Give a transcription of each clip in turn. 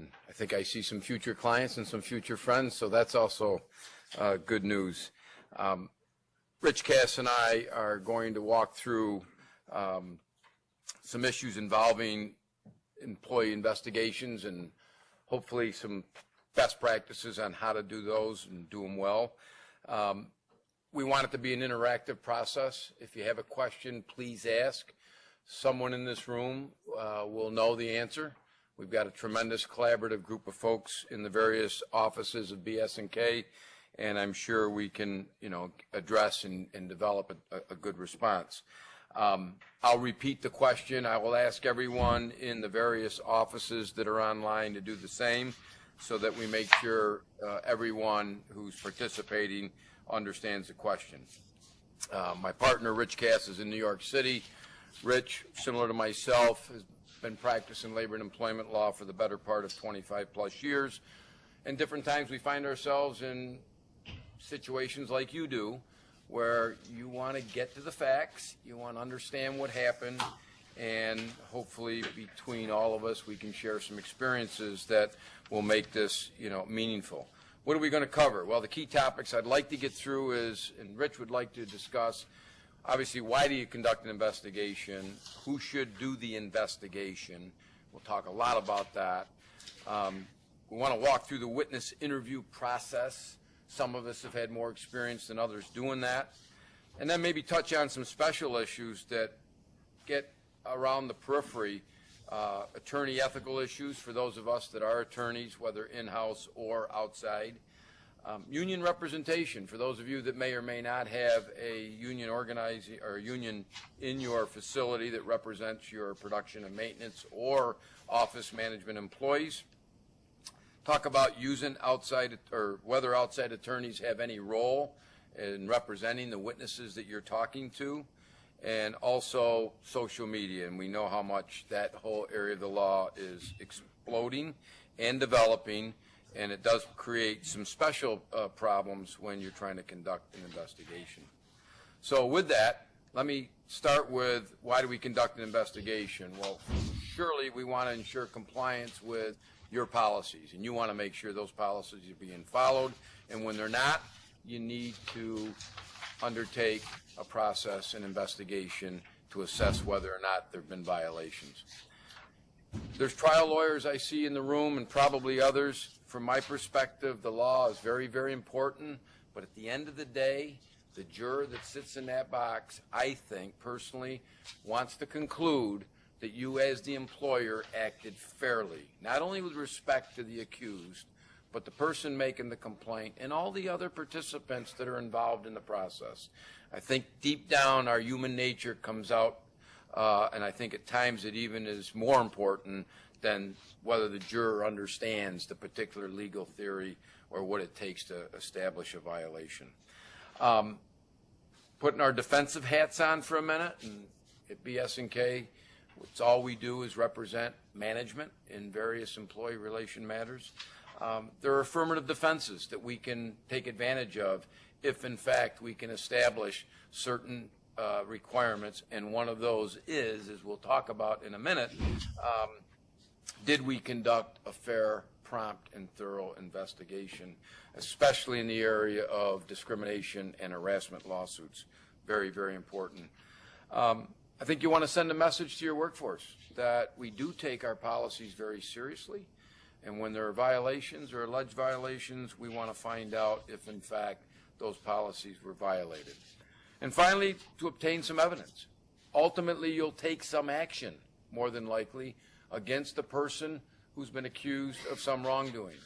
And I think I see some future clients and some future friends, so that's also good news. Rich Cass and I are going to walk through some issues involving employee investigations and hopefully some best practices on how to do those and do them well. We want it to be an interactive process. If you have a question, please ask. Someone in this room will know the answer. We've got a tremendous collaborative group of folks in the various offices of BS&K, and I'm sure we can, address and develop a good response. I'll repeat the question. I will ask everyone in the various offices that are online to do the same so that we make sure everyone who's participating understands the question. My partner, Rich Cass, is in New York City. Rich, similar to myself, has been practicing labor and employment law for the better part of 25 plus years. And different times we find ourselves in situations like you do, where you want to get to the facts, you want to understand what happened, and hopefully between all of us we can share some experiences that will make this, meaningful. What are we going to cover? Well, the key topics I'd like to get through is, and Rich would like to discuss, obviously, why do you conduct an investigation? Who should do the investigation? We'll talk a lot about that. We want to walk through the witness interview process. Some of us have had more experience than others doing that. And then maybe touch on some special issues that get around the periphery, attorney ethical issues for those of us that are attorneys, whether in-house or outside. Union representation for those of you that may or may not have a union organizing or union in your facility that represents your production and maintenance or office management employees. Talk about using outside or whether outside attorneys have any role in representing the witnesses that you're talking to, and also social media. And we know how much that whole area of the law is exploding and developing, and it does create some special problems when you're trying to conduct an investigation. So with that, let me start with why do we conduct an investigation? Well, surely we want to ensure compliance with your policies, and you want to make sure those policies are being followed, and when they're not, you need to undertake a process, an investigation to assess whether or not there have been violations. There's trial lawyers I see in the room and probably others. From my perspective, the law is very, very important, but at the end of the day, the juror that sits in that box, I think, personally, wants to conclude that you as the employer acted fairly, not only with respect to the accused, but the person making the complaint and all the other participants that are involved in the process. I think deep down our human nature comes out, and I think at times it even is more important than whether the juror understands the particular legal theory or what it takes to establish a violation. Putting our defensive hats on for a minute, and at BS&K, it's all we do is represent management in various employee relation matters. There are affirmative defenses that we can take advantage of if, in fact, we can establish certain requirements, and one of those is, as we'll talk about in a minute, did we conduct a fair, prompt, and thorough investigation, especially in the area of discrimination and harassment lawsuits. Very, very important. I think you want to send a message to your workforce that we do take our policies very seriously, and when there are violations or alleged violations, we want to find out if, in fact, those policies were violated. And finally, to obtain some evidence. Ultimately, you'll take some action, more than likely, against the person who's been accused of some wrongdoing.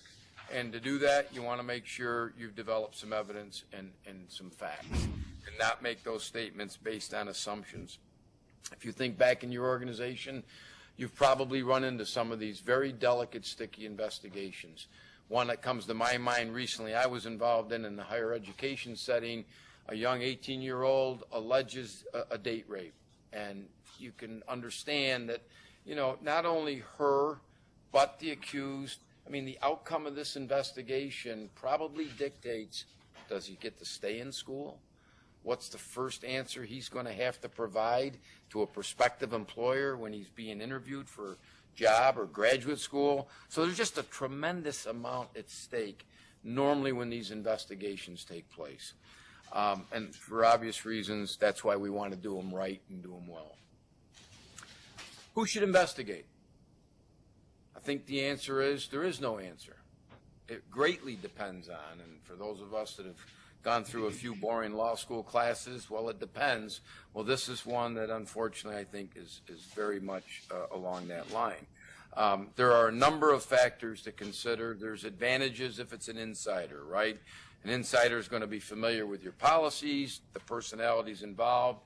And to do that, you want to make sure you've developed some evidence and some facts, and not make those statements based on assumptions. If you think back in your organization, you've probably run into some of these very delicate, sticky investigations. One that comes to my mind recently, I was involved in the higher education setting. A young 18-year-old alleges a date rape. And you can understand that, not only her, but the accused, the outcome of this investigation probably dictates, does he get to stay in school? What's the first answer he's going to have to provide to a prospective employer when he's being interviewed for job or graduate school. So there's just a tremendous amount at stake normally when these investigations take place. And for obvious reasons, that's why we want to do them right and do them well. Who should investigate? I think the answer is there is no answer. It greatly depends on, and for those of us that have gone through a few boring law school classes, well, it depends. Well, this is one that unfortunately I think is very much along that line. There are a number of factors to consider. There's advantages if it's an insider, right? An insider is going to be familiar with your policies, the personalities involved,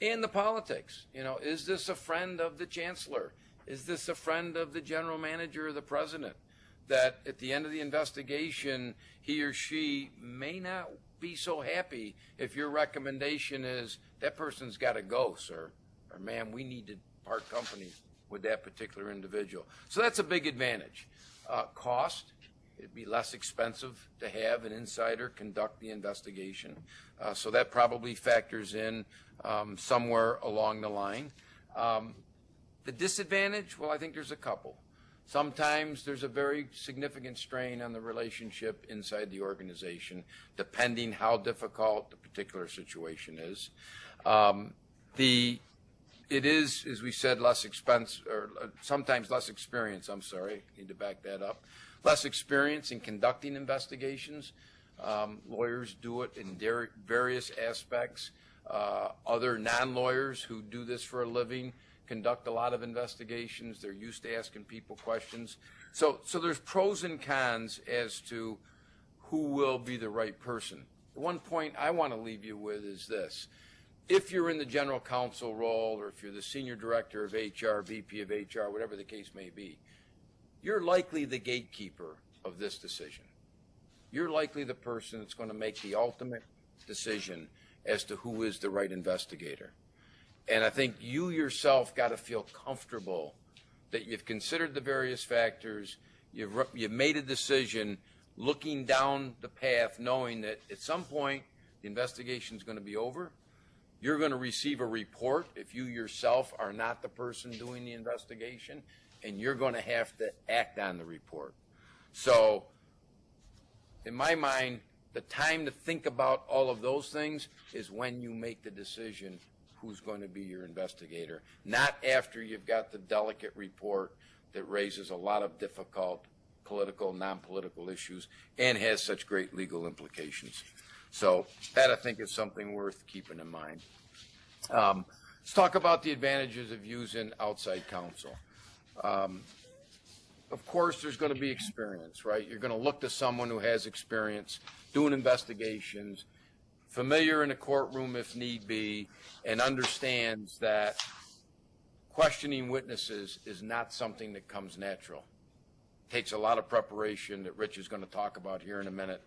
and the politics. You know, is this a friend of the chancellor? Is this a friend of the general manager or the president? That at the end of the investigation, he or she may not be so happy if your recommendation is that person's got to go, sir, or ma'am, we need to part company with that particular individual. So that's a big advantage. Cost, it'd be less expensive to have an insider conduct the investigation. So that probably factors in somewhere along the line. The disadvantage, well, I think there's a couple. Sometimes there's a very significant strain on the relationship inside the organization, depending how difficult the particular situation is. It is, as we said, less expense, or sometimes less experience, I'm sorry, I need to back that up. Less experience in conducting investigations. Lawyers do it in various aspects. Other non-lawyers who do this for a living conduct a lot of investigations. They're used to asking people questions. So there's pros and cons as to who will be the right person. The one point I want to leave you with is this. If you're in the general counsel role, or if you're the senior director of HR, VP of HR, whatever the case may be, you're likely the gatekeeper of this decision. You're likely the person that's going to make the ultimate decision as to who is the right investigator. And I think you yourself got to feel comfortable that you've considered the various factors, you've made a decision looking down the path knowing that at some point the investigation is going to be over. You're going to receive a report if you yourself are not the person doing the investigation, and you're going to have to act on the report. So in my mind, the time to think about all of those things is when you make the decision who's going to be your investigator, not after you've got the delicate report that raises a lot of difficult political, non-political issues and has such great legal implications. So that, I think, is something worth keeping in mind. Let's talk about the advantages of using outside counsel. Of course, there's going to be experience, right? You're going to look to someone who has experience doing investigations, familiar in a courtroom if need be, and understands that questioning witnesses is not something that comes natural. It takes a lot of preparation that Rich is going to talk about here in a minute.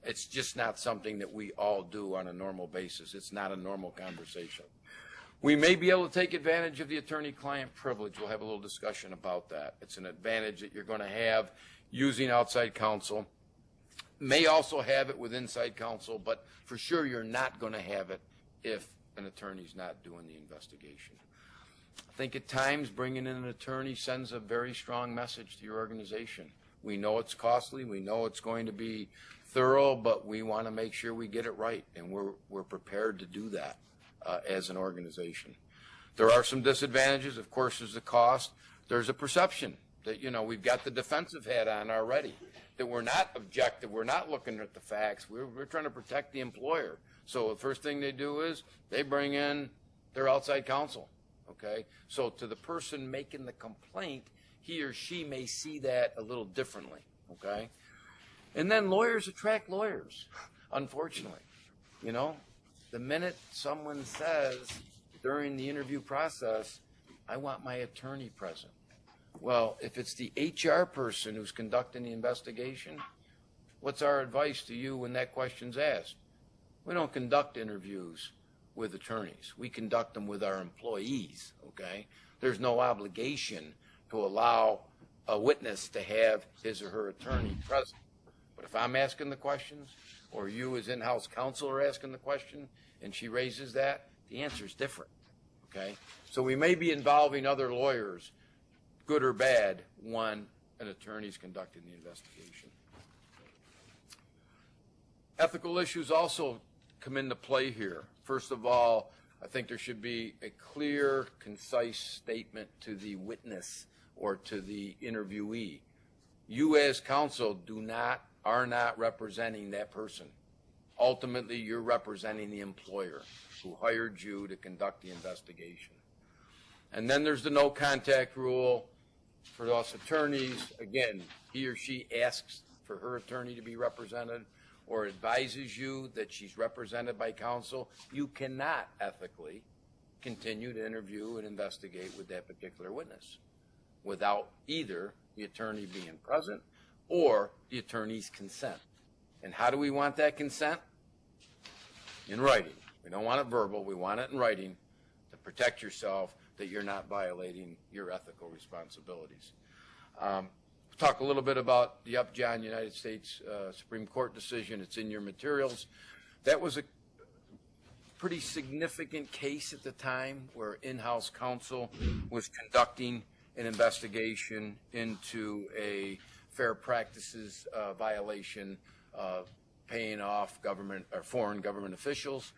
It's just not something that we all do on a normal basis. It's not a normal conversation. We may be able to take advantage of the attorney-client privilege. We'll have a little discussion about that. It's an advantage that you're going to have using outside counsel. May also have it with inside counsel, but for sure you're not going to have it if an attorney's not doing the investigation. I think at times bringing in an attorney sends a very strong message to your organization. We know it's costly. We know it's going to be thorough, but we want to make sure we get it right, and we're prepared to do that as an organization. There are some disadvantages. Of course, there's the cost. There's a perception that, you know, we've got the defensive hat on already, that we're not objective. We're not looking at the facts. We're trying to protect the employer. So the first thing they do is they bring in their outside counsel, okay? So to the person making the complaint, he or she may see that a little differently, okay? And then lawyers attract lawyers, unfortunately. You know, the minute someone says during the interview process, I want my attorney present. Well, if it's the HR person who's conducting the investigation, what's our advice to you when that question's asked? We don't conduct interviews with attorneys. We conduct them with our employees, okay? There's no obligation to allow a witness to have his or her attorney present. But if I'm asking the questions, or you as in-house counsel are asking the question, and she raises that, the answer is different, okay? So we may be involving other lawyers good or bad, when an attorney is conducting the investigation. Ethical issues also come into play here. First of all, I think there should be a clear, concise statement to the witness or to the interviewee. You as counsel are not representing that person. Ultimately, you're representing the employer who hired you to conduct the investigation. And then there's the no contact rule for us attorneys. Again, he or she asks for her attorney to be represented or advises you that she's represented by counsel. You cannot ethically continue to interview and investigate with that particular witness without either the attorney being present or the attorney's consent. And how do we want that consent? In writing. We don't want it verbal. We want it in writing to protect yourself that you're not violating your ethical responsibilities. Talk a little bit about the Upjohn United States Supreme Court decision. It's in your materials. That was a pretty significant case at the time where in-house counsel was conducting an investigation into a fair practices violation, paying off government or foreign government officials,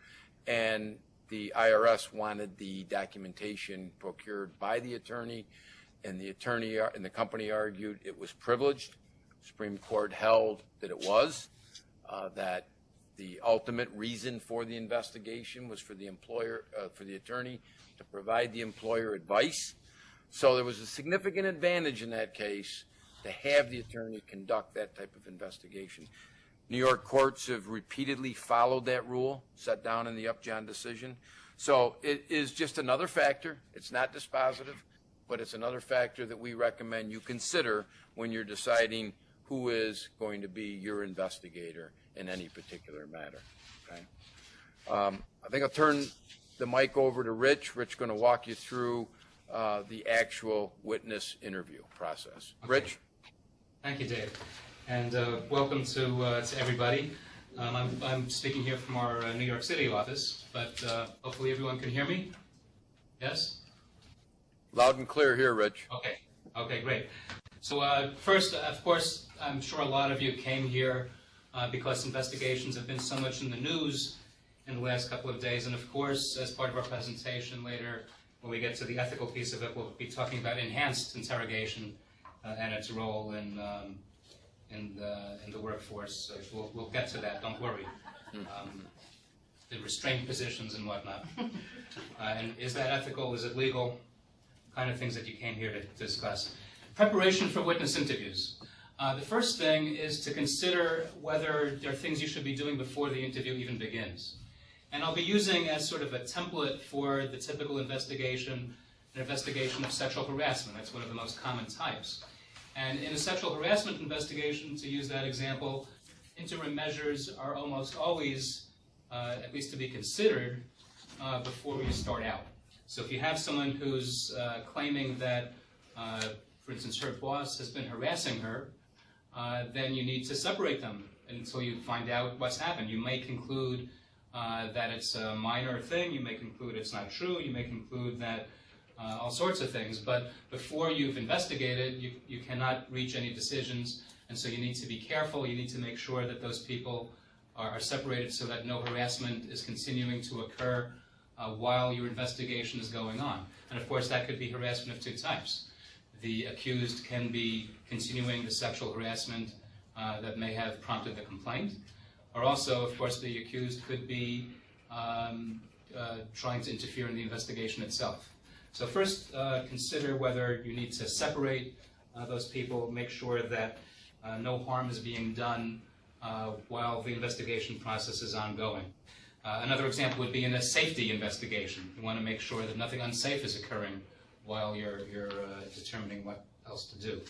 and the IRS wanted the documentation procured by the attorney, and the attorney and the company argued it was privileged. Supreme Court held that it was, that the ultimate reason for the investigation was for the employer, for the attorney to provide the employer advice. So there was a significant advantage in that case to have the attorney conduct that type of investigation. New York courts have repeatedly followed that rule set down in the Upjohn decision. So it is just another factor. It's not dispositive, but it's another factor that we recommend you consider when you're deciding who is going to be your investigator in any particular matter. Okay? I think I'll turn the mic over to Rich. Rich is going to walk you through the actual witness interview process. Okay. Rich? Thank you, Dave. And welcome to everybody. I'm speaking here from our New York City office, but hopefully everyone can hear me. Yes? Loud and clear here, Rich. Okay. Okay, great. So first, of course, I'm sure a lot of you came here because investigations have been so much in the news in the last couple of days. And of course, as part of our presentation later, when we get to the ethical piece of it, we'll be talking about enhanced interrogation and its role in the workforce. We'll get to that, don't worry. The restraint positions and whatnot. And is that ethical? Is it legal? Kind of things that you came here to discuss. Preparation for witness interviews. The first thing is to consider whether there are things you should be doing before the interview even begins. And I'll be using as sort of a template for the typical investigation, an investigation of sexual harassment. That's one of the most common types. And in a sexual harassment investigation, to use that example, interim measures are almost always, at least to be considered, before you start out. So if you have someone who's claiming that, for instance, her boss has been harassing her, then you need to separate them until you find out what's happened. You may conclude that it's a minor thing, you may conclude it's not true, you may conclude that all sorts of things, but before you've investigated, you cannot reach any decisions, and so you need to be careful. You need to make sure that those people are separated so that no harassment is continuing to occur while your investigation is going on. And of course, that could be harassment of two types. The accused can be continuing the sexual harassment that may have prompted the complaint, or also, of course, the accused could be trying to interfere in the investigation itself. So first, consider whether you need to separate those people, make sure that no harm is being done while the investigation process is ongoing. Another example would be in a safety investigation. You want to make sure that nothing unsafe is occurring while you're determining what else to do.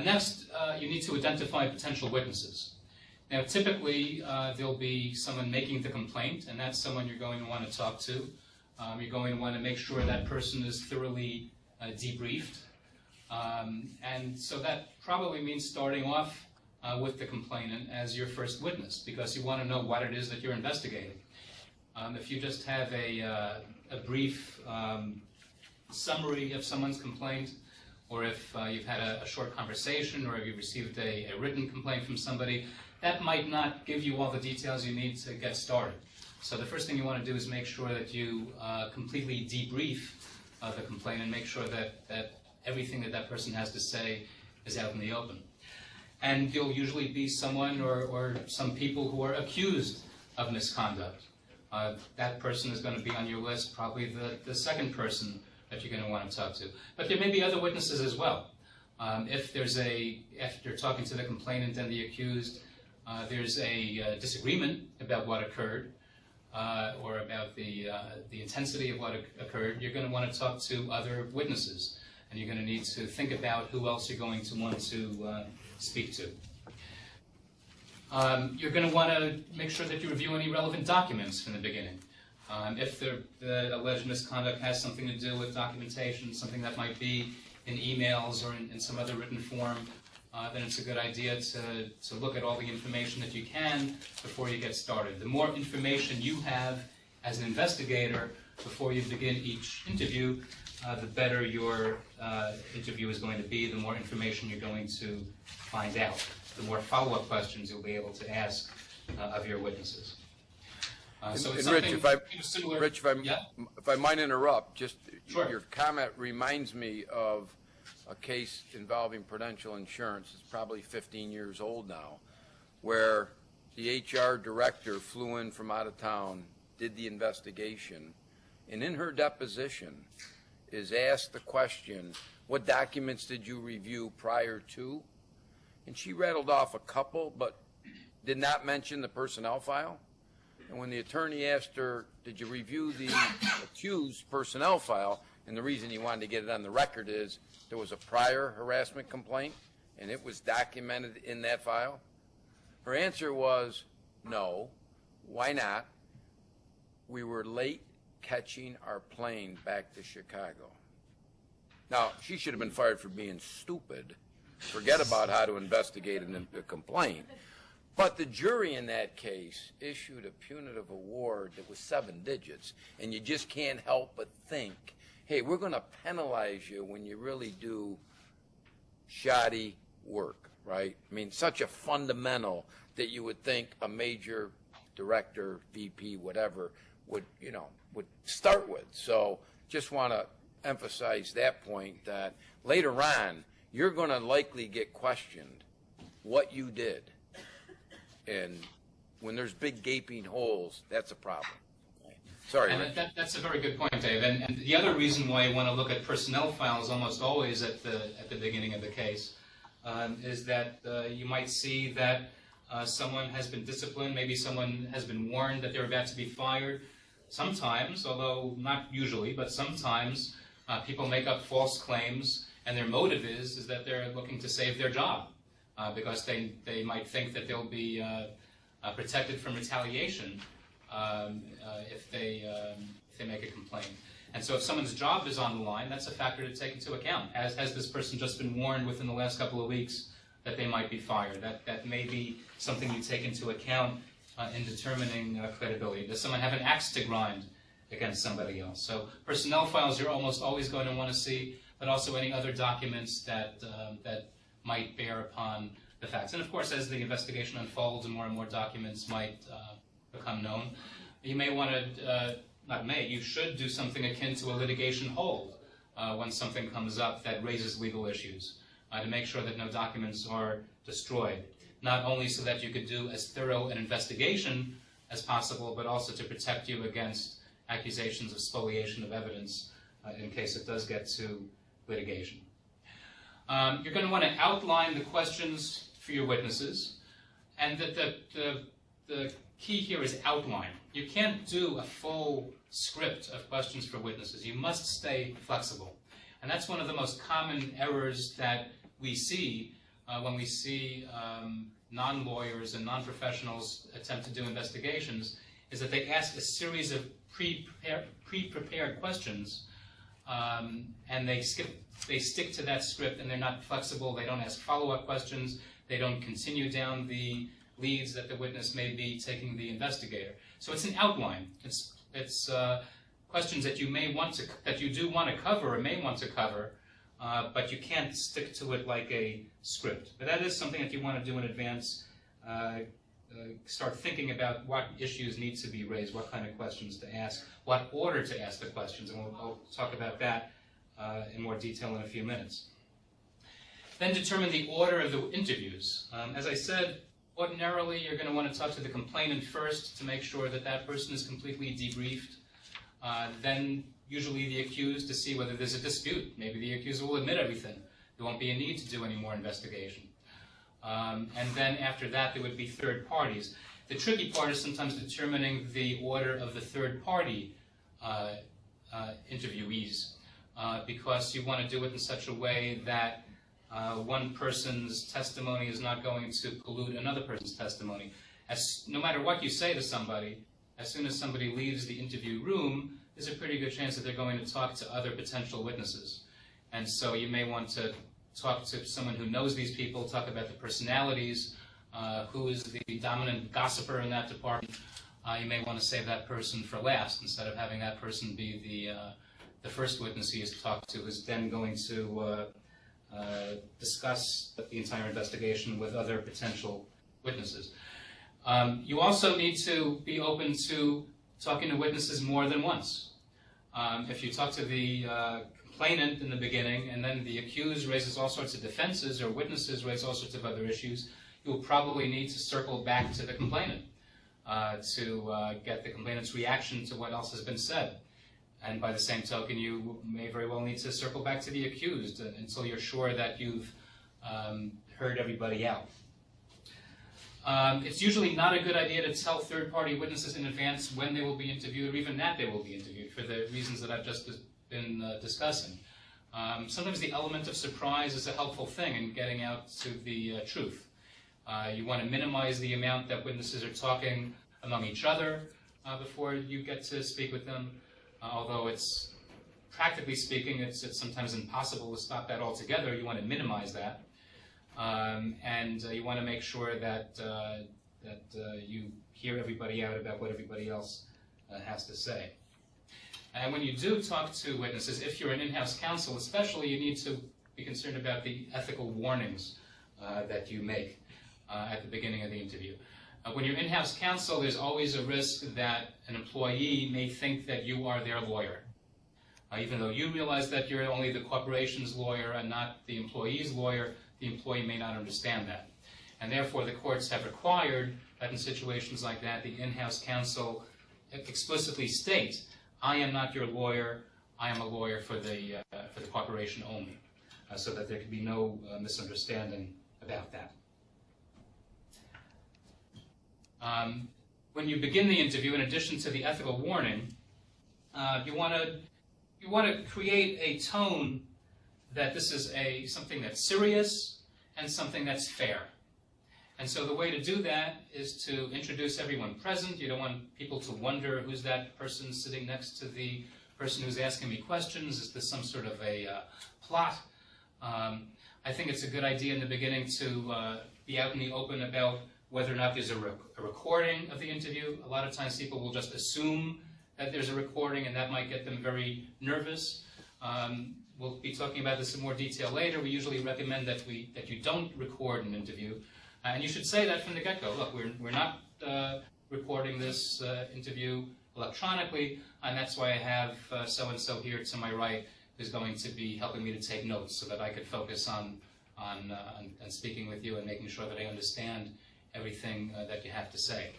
Next, you need to identify potential witnesses. Now, typically, there'll be someone making the complaint, and that's someone you're going to want to talk to. You're going to want to make sure that person is thoroughly debriefed. And so that probably means starting off with the complainant as your first witness, because you want to know what it is that you're investigating. If you just have a brief summary of someone's complaint, or if you've had a short conversation, or if you've received a written complaint from somebody, that might not give you all the details you need to get started. So the first thing you want to do is make sure that you completely debrief the complaint and make sure that everything that person has to say is out in the open. And you'll usually be someone or some people who are accused of misconduct. That person is going to be on your list, probably the second person that you're going to want to talk to. But there may be other witnesses as well. If after talking to the complainant and the accused, there's a disagreement about what occurred, or about the intensity of what occurred, you're going to want to talk to other witnesses. And you're going to need to think about who else you're going to want to speak to. You're going to want to make sure that you review any relevant documents from the beginning. If the alleged misconduct has something to do with documentation, something that might be in emails or in some other written form, then it's a good idea to look at all the information that you can before you get started. The more information you have as an investigator before you begin each interview, the better your interview is going to be, the more information you're going to find out, the more follow-up questions you'll be able to ask of your witnesses. So it's Rich, similar. Rich, if I might interrupt, just Sure. Your comment reminds me of a case involving Prudential Insurance. It's probably 15 years old now, where the HR director flew in from out of town, did the investigation, and in her deposition is asked the question, what documents did you review prior to? And she rattled off a couple, but did not mention the personnel file. And when the attorney asked her, did you review the accused personnel file, and the reason he wanted to get it on the record is there was a prior harassment complaint, and it was documented in that file, her answer was, no. Why not? We were late catching our plane back to Chicago. Now, she should have been fired for being stupid. Forget about how to investigate a complaint. But the jury in that case issued a punitive award that was 7 digits, and you just can't help but think, hey, we're going to penalize you when you really do shoddy work, right? I mean, such a fundamental that you would think a major director, VP, whatever, would start with. So just want to emphasize that point, that later on, you're going to likely get questioned what you did. And when there's big gaping holes, that's a problem. Sorry, And that's a very good point, Dave. And the other reason why you want to look at personnel files almost always at the beginning of the case is that you might see that someone has been disciplined, maybe someone has been warned that they're about to be fired. Sometimes, although not usually, but sometimes people make up false claims, and their motive is that they're looking to save their job. Because they might think that they'll be protected from retaliation if they make a complaint. And so if someone's job is on the line, that's a factor to take into account. Has this person just been warned within the last couple of weeks that they might be fired? That may be something you take into account in determining credibility. Does someone have an axe to grind against somebody else? So personnel files you're almost always going to want to see, but also any other documents that might bear upon the facts. And of course, as the investigation unfolds and more documents might become known, you may want to, you should do something akin to a litigation hold when something comes up that raises legal issues, to make sure that no documents are destroyed, not only so that you could do as thorough an investigation as possible, but also to protect you against accusations of spoliation of evidence in case it does get to litigation. You're going to want to outline the questions for your witnesses, and the key here is outline. You can't do a full script of questions for witnesses. You must stay flexible. And that's one of the most common errors that we see when we see non-lawyers and non-professionals attempt to do investigations, is that they ask a series of pre-prepared questions, and they stick to that script, and they're not flexible. They don't ask follow-up questions. They don't continue down the leads that the witness may be taking the investigator. So it's an outline. It's questions that you do want to cover or may want to cover, but you can't stick to it like a script. But that is something that you want to do in advance. Start thinking about what issues need to be raised, what kind of questions to ask, what order to ask the questions, and I'll talk about that in more detail in a few minutes. Then determine the order of the interviews. As I said, ordinarily you're going to want to talk to the complainant first to make sure that that person is completely debriefed. Then usually the accused to see whether there's a dispute. Maybe the accused will admit everything. There won't be a need to do any more investigation. And then after that, there would be third parties. The tricky part is sometimes determining the order of the third party interviewees, because you want to do it in such a way that one person's testimony is not going to pollute another person's testimony. No matter what you say to somebody, as soon as somebody leaves the interview room, there's a pretty good chance that they're going to talk to other potential witnesses. And so you may want to talk to someone who knows these people, talk about the personalities, who is the dominant gossiper in that department. You may want to save that person for last instead of having that person be the first witness he has to talk to, who's then going to discuss the entire investigation with other potential witnesses. You also need to be open to talking to witnesses more than once. If you talk to the complainant in the beginning, and then the accused raises all sorts of defenses, or witnesses raise all sorts of other issues, you will probably need to circle back to the complainant to get the complainant's reaction to what else has been said. And by the same token, you may very well need to circle back to the accused until you're sure that you've heard everybody out. It's usually not a good idea to tell third-party witnesses in advance when they will be interviewed, or even that they will be interviewed, for the reasons that I've just been discussing. Sometimes the element of surprise is a helpful thing in getting out to the truth. You want to minimize the amount that witnesses are talking among each other before you get to speak with them, although it's, practically speaking, it's sometimes impossible to stop that altogether. You want to minimize that. And you want to make sure that, you hear everybody out about what everybody else has to say. And when you do talk to witnesses, if you're an in-house counsel especially, you need to be concerned about the ethical warnings that you make at the beginning of the interview. When you're in-house counsel, there's always a risk that an employee may think that you are their lawyer. Even though you realize that you're only the corporation's lawyer and not the employee's lawyer, the employee may not understand that. And therefore, the courts have required that in situations like that, the in-house counsel explicitly state, I am not your lawyer, I am a lawyer for the corporation only, so that there can be no misunderstanding about that. When you begin the interview, in addition to the ethical warning, you want to create a tone that this is something that's serious and something that's fair. And so the way to do that is to introduce everyone present. You don't want people to wonder who's that person sitting next to the person who's asking me questions. Is this some sort of a plot? I think it's a good idea in the beginning to be out in the open about whether or not there's a recording of the interview. A lot of times people will just assume that there's a recording, and that might get them very nervous. We'll be talking about this in more detail later. We usually recommend that you don't record an interview. And you should say that from the get-go. Look, we're not recording this interview electronically, and that's why I have so-and-so here to my right who's going to be helping me to take notes so that I could focus on speaking with you and making sure that I understand everything that you have to say.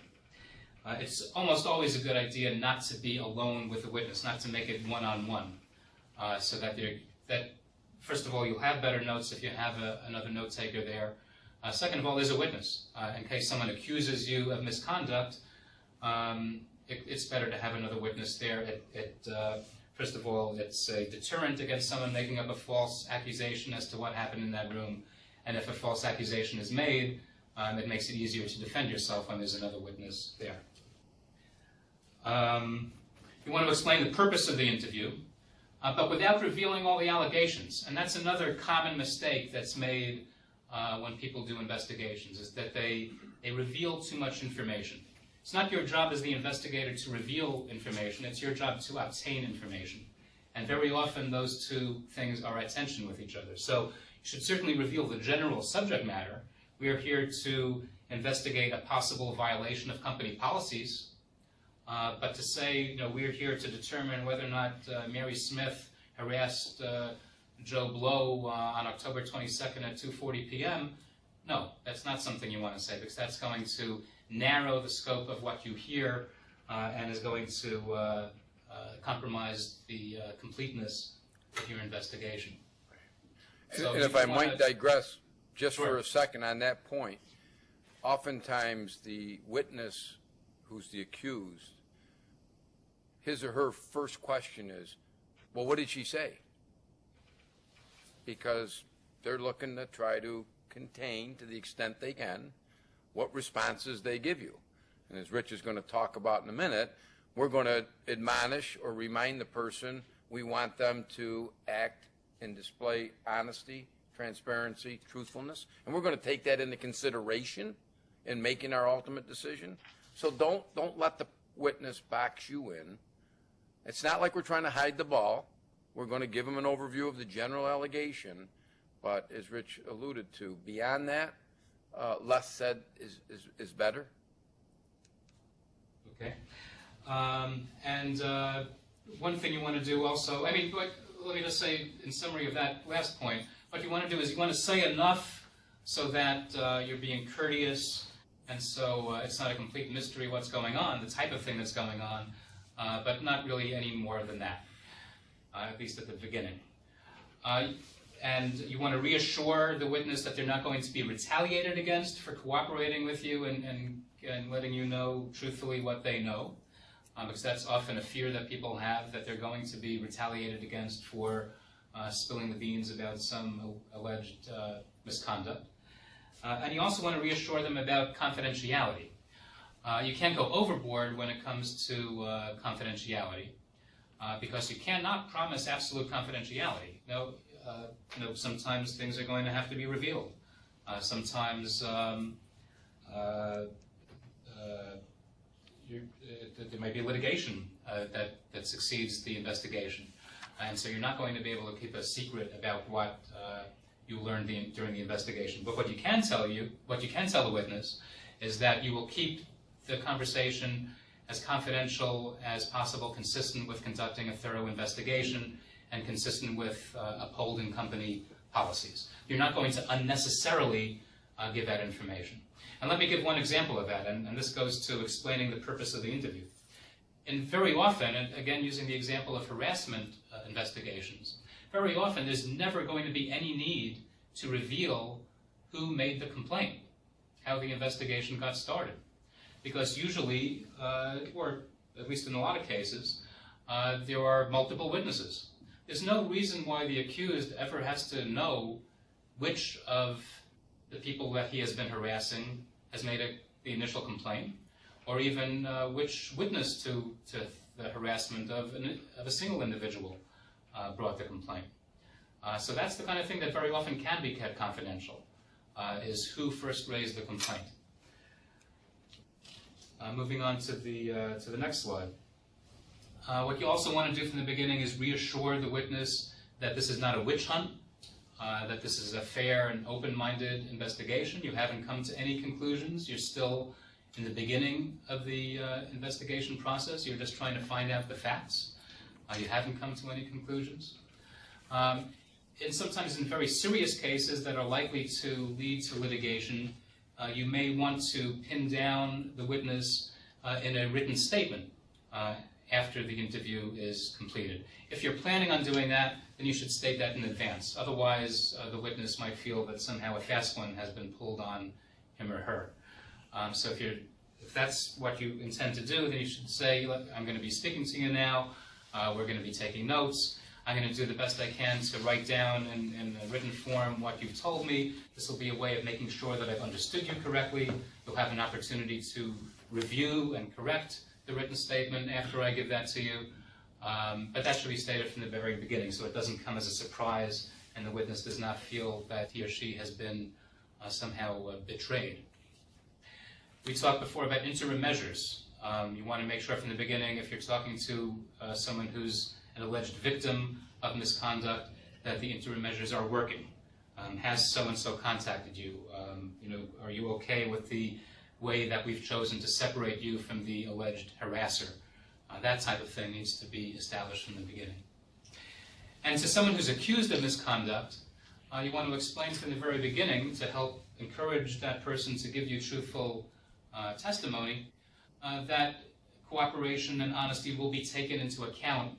It's almost always a good idea not to be alone with the witness, not to make it one-on-one, so that first of all, you'll have better notes if you have another note taker there. Second of all, there's a witness. In case someone accuses you of misconduct, it's better to have another witness there. First of all, it's a deterrent against someone making up a false accusation as to what happened in that room. And if a false accusation is made, it makes it easier to defend yourself when there's another witness there. You want to explain the purpose of the interview, but without revealing all the allegations. And that's another common mistake that's made when people do investigations, is that they reveal too much information. It's not your job as the investigator to reveal information, it's your job to obtain information. And very often those two things are at tension with each other. So you should certainly reveal the general subject matter. We are here to investigate a possible violation of company policies. But to say, we're here to determine whether or not Mary Smith harassed Joe Blow on October 22nd at 2:40 p.m., no, that's not something you want to say, because that's going to narrow the scope of what you hear and is going to compromise the completeness of your investigation. So and if I might digress just Sure. for a second on that point, oftentimes the witness who's the accused, his or her first question is, well, what did she say? Because they're looking to try to contain, to the extent they can, what responses they give you. And as Rich is going to talk about in a minute, we're going to admonish or remind the person we want them to act and display honesty, transparency, truthfulness, and we're going to take that into consideration in making our ultimate decision. So don't let the witness box you in. It's not like we're trying to hide the ball. We're going to give them an overview of the general allegation, but as Rich alluded to, beyond that, less said is better. Okay. And one thing you want to do also, let me just say in summary of that last point, what you want to do is you want to say enough so that you're being courteous, and so it's not a complete mystery what's going on, the type of thing that's going on, but not really any more than that, at least at the beginning. And you want to reassure the witness that they're not going to be retaliated against for cooperating with you and letting you know truthfully what they know, because that's often a fear that people have, that they're going to be retaliated against for spilling the beans about some alleged misconduct. And you also want to reassure them about confidentiality. You can't go overboard when it comes to confidentiality, because you cannot promise absolute confidentiality. Sometimes things are going to have to be revealed. Sometimes there might be litigation that succeeds the investigation. And so you're not going to be able to keep a secret about what you learned during the investigation. But what you can tell the witness is that you will keep the conversation as confidential as possible, consistent with conducting a thorough investigation and consistent with upholding company policies. You're not going to unnecessarily give that information. And let me give one example of that, and this goes to explaining the purpose of the interview. And very often, and again using the example of harassment investigations, very often there's never going to be any need to reveal who made the complaint, how the investigation got started. Because usually, or at least in a lot of cases, there are multiple witnesses. There's no reason why the accused ever has to know which of the people that he has been harassing has made the initial complaint, or even which witness to the harassment of a single individual brought the complaint. So that's the kind of thing that very often can be kept confidential, is who first raised the complaint. Moving on to the next slide. What you also want to do from the beginning is reassure the witness that this is not a witch hunt, that this is a fair and open-minded investigation. You haven't come to any conclusions. You're still in the beginning of the investigation process. You're just trying to find out the facts. You haven't come to any conclusions. And sometimes in very serious cases that are likely to lead to litigation, you may want to pin down the witness in a written statement after the interview is completed. If you're planning on doing that, then you should state that in advance. Otherwise, the witness might feel that somehow a fast one has been pulled on him or her. So if that's what you intend to do, then you should say, look, I'm going to be speaking to you now. We're going to be taking notes. I'm going to do the best I can to write down in a written form what you've told me. This will be a way of making sure that I've understood you correctly. You'll have an opportunity to review and correct the written statement after I give that to you. But that should be stated from the very beginning so it doesn't come as a surprise and the witness does not feel that he or she has been somehow betrayed. We talked before about interim measures. You want to make sure from the beginning, if you're talking to someone who's an alleged victim of misconduct, that the interim measures are working. Has so-and-so contacted you? Are you okay with the way that we've chosen to separate you from the alleged harasser? That type of thing needs to be established from the beginning. And to someone who's accused of misconduct, you want to explain from the very beginning to help encourage that person to give you truthful testimony that cooperation and honesty will be taken into account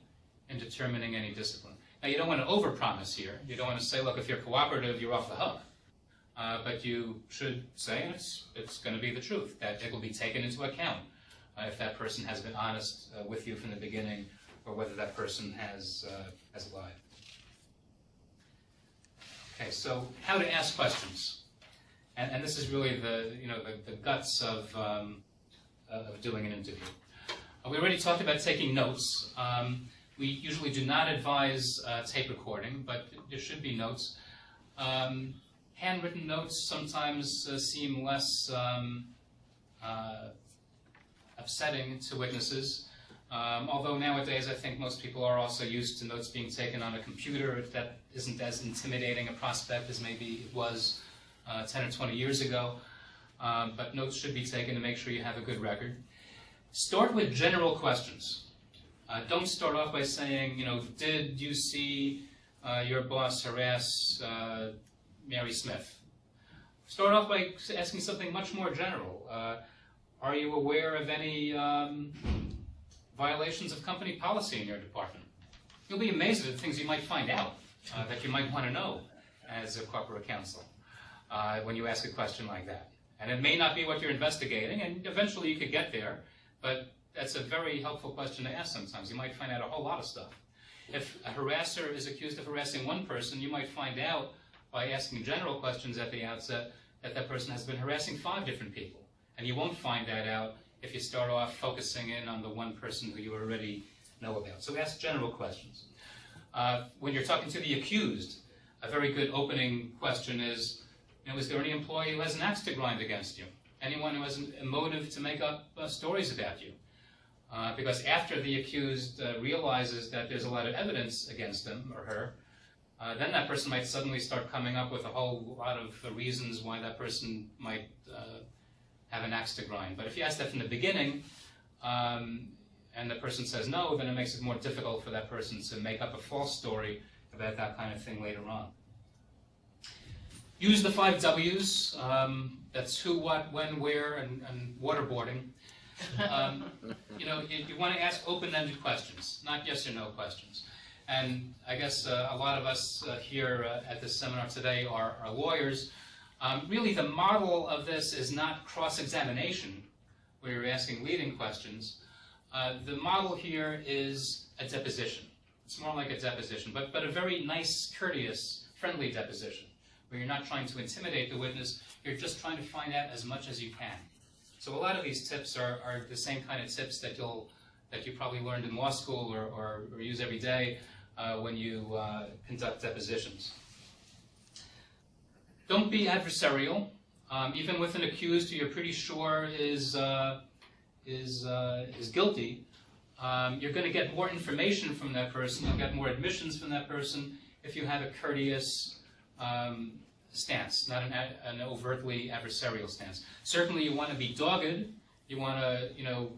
in determining any discipline. Now, you don't want to overpromise here. You don't want to say, look, if you're cooperative, you're off the hook. But you should say it's going to be the truth, that it will be taken into account if that person has been honest with you from the beginning, or whether that person has lied. Okay, so how to ask questions, and this is really the guts of doing an interview. We already talked about taking notes. We usually do not advise tape recording, but there should be notes. Handwritten notes sometimes seem less upsetting to witnesses, although nowadays I think most people are also used to notes being taken on a computer. That isn't as intimidating a prospect as maybe it was 10 or 20 years ago, but notes should be taken to make sure you have a good record. Start with general questions. Don't start off by saying, did you see your boss harass Mary Smith? Start off by asking something much more general. Are you aware of any violations of company policy in your department? You'll be amazed at the things you might find out that you might want to know as a corporate counsel when you ask a question like that. And it may not be what you're investigating, and eventually you could get there, but that's a very helpful question to ask sometimes. You might find out a whole lot of stuff. If a harasser is accused of harassing one person, you might find out by asking general questions at the outset that that person has been harassing 5 different people. And you won't find that out if you start off focusing in on the one person who you already know about. So ask general questions. When you're talking to the accused, a very good opening question is, is there any employee who has an axe to grind against you? Anyone who has a motive to make up stories about you? Because after the accused realizes that there's a lot of evidence against him or her, then that person might suddenly start coming up with a whole lot of reasons why that person might have an axe to grind. But if you ask that from the beginning, and the person says no, then it makes it more difficult for that person to make up a false story about that kind of thing later on. Use the 5 W's. That's who, what, when, where, and waterboarding. You want to ask open-ended questions, not yes or no questions. And I guess a lot of us here at this seminar today are lawyers. Really, the model of this is not cross-examination, where you're asking leading questions. The model here is a deposition. It's more like a deposition, but a very nice, courteous, friendly deposition, where you're not trying to intimidate the witness, you're just trying to find out as much as you can. So a lot of these tips are the same kind of tips that you probably learned in law school or use every day when you conduct depositions. Don't be adversarial. Even with an accused who you're pretty sure is guilty, you're going to get more information from that person, you'll get more admissions from that person if you have a courteous stance, not an overtly adversarial stance. Certainly you want to be dogged, you want to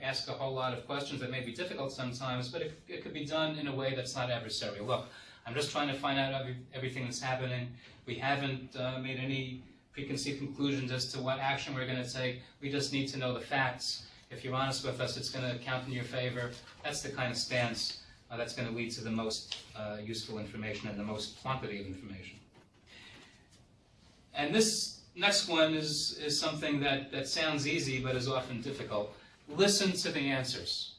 ask a whole lot of questions that may be difficult sometimes, but it could be done in a way that's not adversarial. Look, I'm just trying to find out everything that's happening. We haven't made any preconceived conclusions as to what action we're going to take. We just need to know the facts. If you're honest with us, it's going to count in your favor. That's the kind of stance that's going to lead to the most useful information and the most quantity of information. And this next one is something that sounds easy but is often difficult. Listen to the answers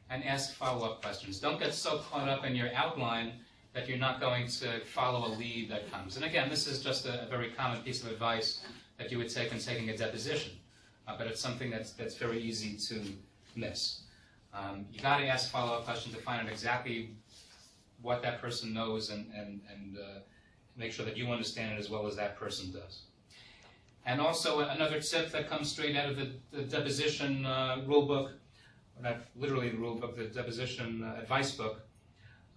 and ask follow-up questions. Don't get so caught up in your outline that you're not going to follow a lead that comes. And again, this is just a very common piece of advice that you would take when taking a deposition. But it's something that's very easy to miss. You got to ask follow-up questions to find out exactly what that person knows and make sure that you understand it as well as that person does. And also another tip that comes straight out of the deposition rule book, or not literally the rule book, the deposition advice book,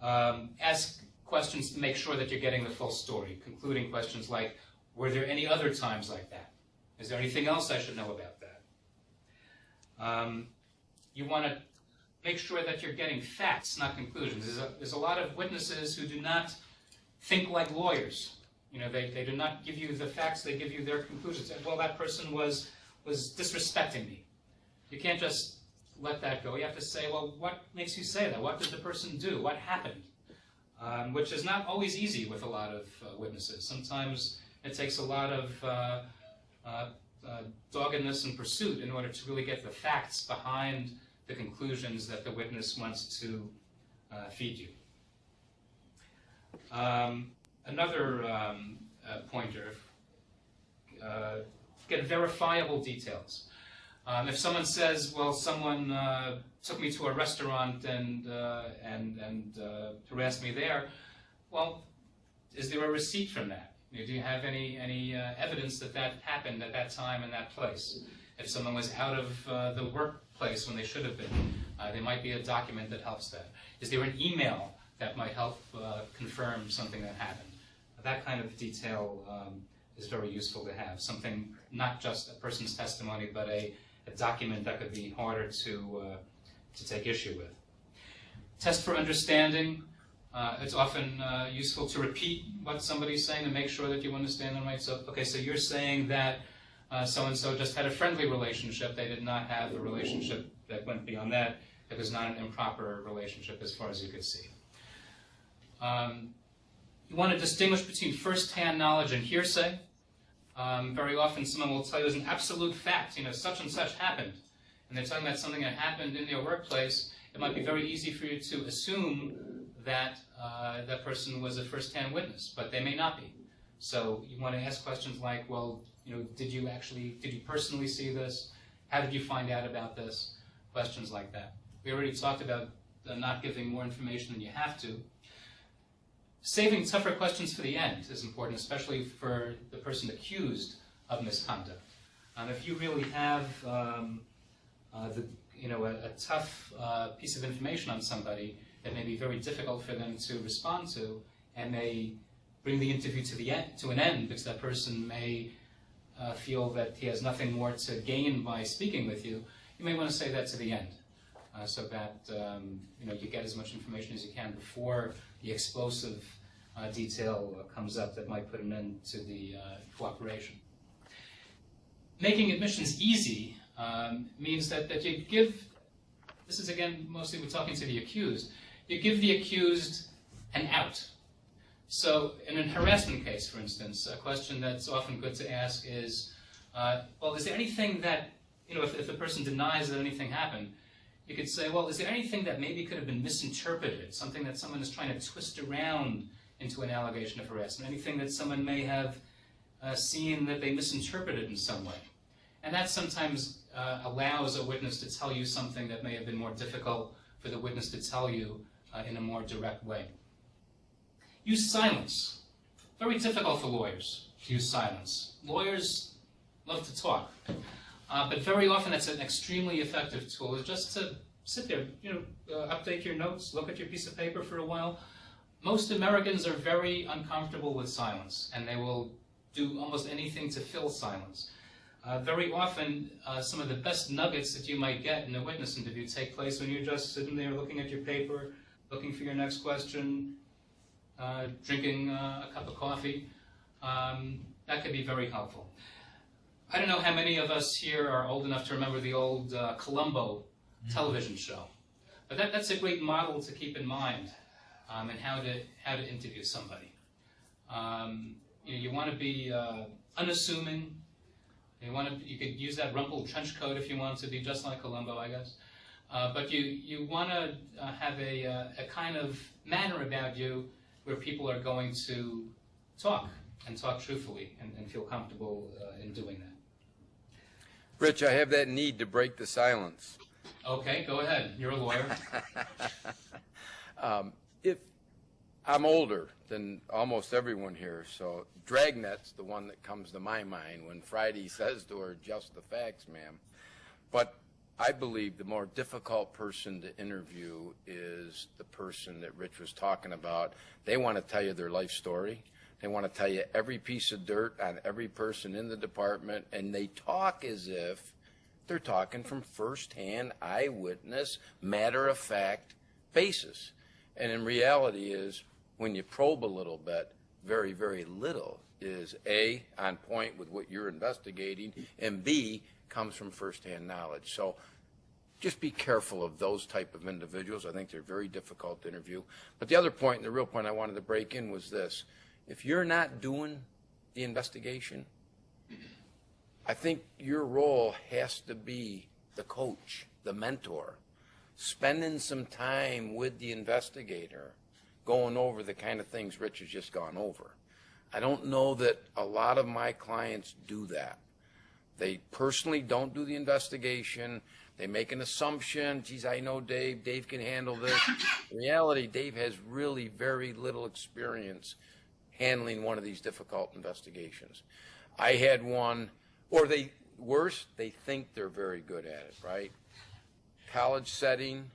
Ask questions to make sure that you're getting the full story, concluding questions like, were there any other times like that? Is there anything else I should know about that? You want to make sure that you're getting facts, not conclusions. There's a lot of witnesses who do not think like lawyers. You know, they do not give you the facts, they give you their conclusions. Well, that person was disrespecting me. You can't just let that go. You have to say, well, what makes you say that? What did the person do? What happened? Which is not always easy with a lot of witnesses. Sometimes it takes a lot of doggedness and pursuit in order to really get the facts behind the conclusions that the witness wants to feed you. Another pointer, get verifiable details. If someone says, well, someone took me to a restaurant and harassed me there, well, is there a receipt from that? Do you have any evidence that that happened at that time and that place? If someone was out of the workplace when they should have been, there might be a document that helps that. Is there an email that might help confirm something that happened? That kind of detail is very useful to have. Something, not just a person's testimony, but a document that could be harder to take issue with. Test for understanding. It's often useful to repeat what somebody's saying to make sure that you understand them right. So, okay, so you're saying that so-and-so just had a friendly relationship. They did not have a relationship that went beyond that. It was not an improper relationship as far as you could see. You want to distinguish between first-hand knowledge and hearsay. Very often someone will tell you as an absolute fact, such and such happened. And they're talking about something that happened in their workplace. It might be very easy for you to assume that that person was a first-hand witness, but they may not be. So you want to ask questions like, well, did you personally see this? How did you find out about this? Questions like that. We already talked about not giving more information than you have to. Saving tougher questions for the end is important, especially for the person accused of misconduct. If you really have a tough piece of information on somebody that may be very difficult for them to respond to, and may bring the interview to an end because that person may feel that he has nothing more to gain by speaking with you, you may want to say that to the end, so that you get as much information as you can before the explosive detail comes up that might put an end to the cooperation. Making admissions easy means that you give, this is again mostly we're talking to the accused, you give the accused an out. So in a harassment case, for instance, a question that's often good to ask is, well, is there anything that, if the person denies that anything happened, you could say, well, is there anything that maybe could have been misinterpreted, something that someone is trying to twist around into an allegation of harassment, anything that someone may have seen that they misinterpreted in some way. And that sometimes allows a witness to tell you something that may have been more difficult for the witness to tell you in a more direct way. Use silence. Very difficult for lawyers to use silence. Lawyers love to talk, but very often it's an extremely effective tool. It's just to sit there, update your notes, look at your piece of paper for a while. Most Americans are very uncomfortable with silence, and they will do almost anything to fill silence. Very often, some of the best nuggets that you might get in a witness interview take place when you're just sitting there looking at your paper, looking for your next question, drinking a cup of coffee. That could be very helpful. I don't know how many of us here are old enough to remember the old Columbo television show, but that's a great model to keep in mind. And how to interview somebody. You want to be unassuming. You could use that rumpled trench coat if you want to be just like Columbo, I guess. But you want to have a kind of manner about you where people are going to talk and talk truthfully and feel comfortable in doing that. Rich, I have that need to break the silence. Okay, go ahead. You're a lawyer. If I'm older than almost everyone here, so Dragnet's the one that comes to my mind when Friday says to her, just the facts, ma'am. But I believe the more difficult person to interview is the person that Rich was talking about. They want to tell you their life story. They want to tell you every piece of dirt on every person in the department, and they talk as if they're talking from firsthand, eyewitness, matter-of-fact basis. And in reality is, when you probe a little bit, very, very little is A, on point with what you're investigating, and B, comes from firsthand knowledge. So just be careful of those type of individuals. I think they're very difficult to interview. But the other point, and the real point I wanted to break in, was this. If you're not doing the investigation, I think your role has to be the coach, the mentor, spending some time with the investigator, going over the kind of things Rich has just gone over. I don't know that a lot of my clients do that. They personally don't do the investigation. They make an assumption. Geez, I know Dave. Dave can handle this. In reality, Dave has really very little experience handling one of these difficult investigations. I had one, or worse, they think they're very good at it, right? College setting,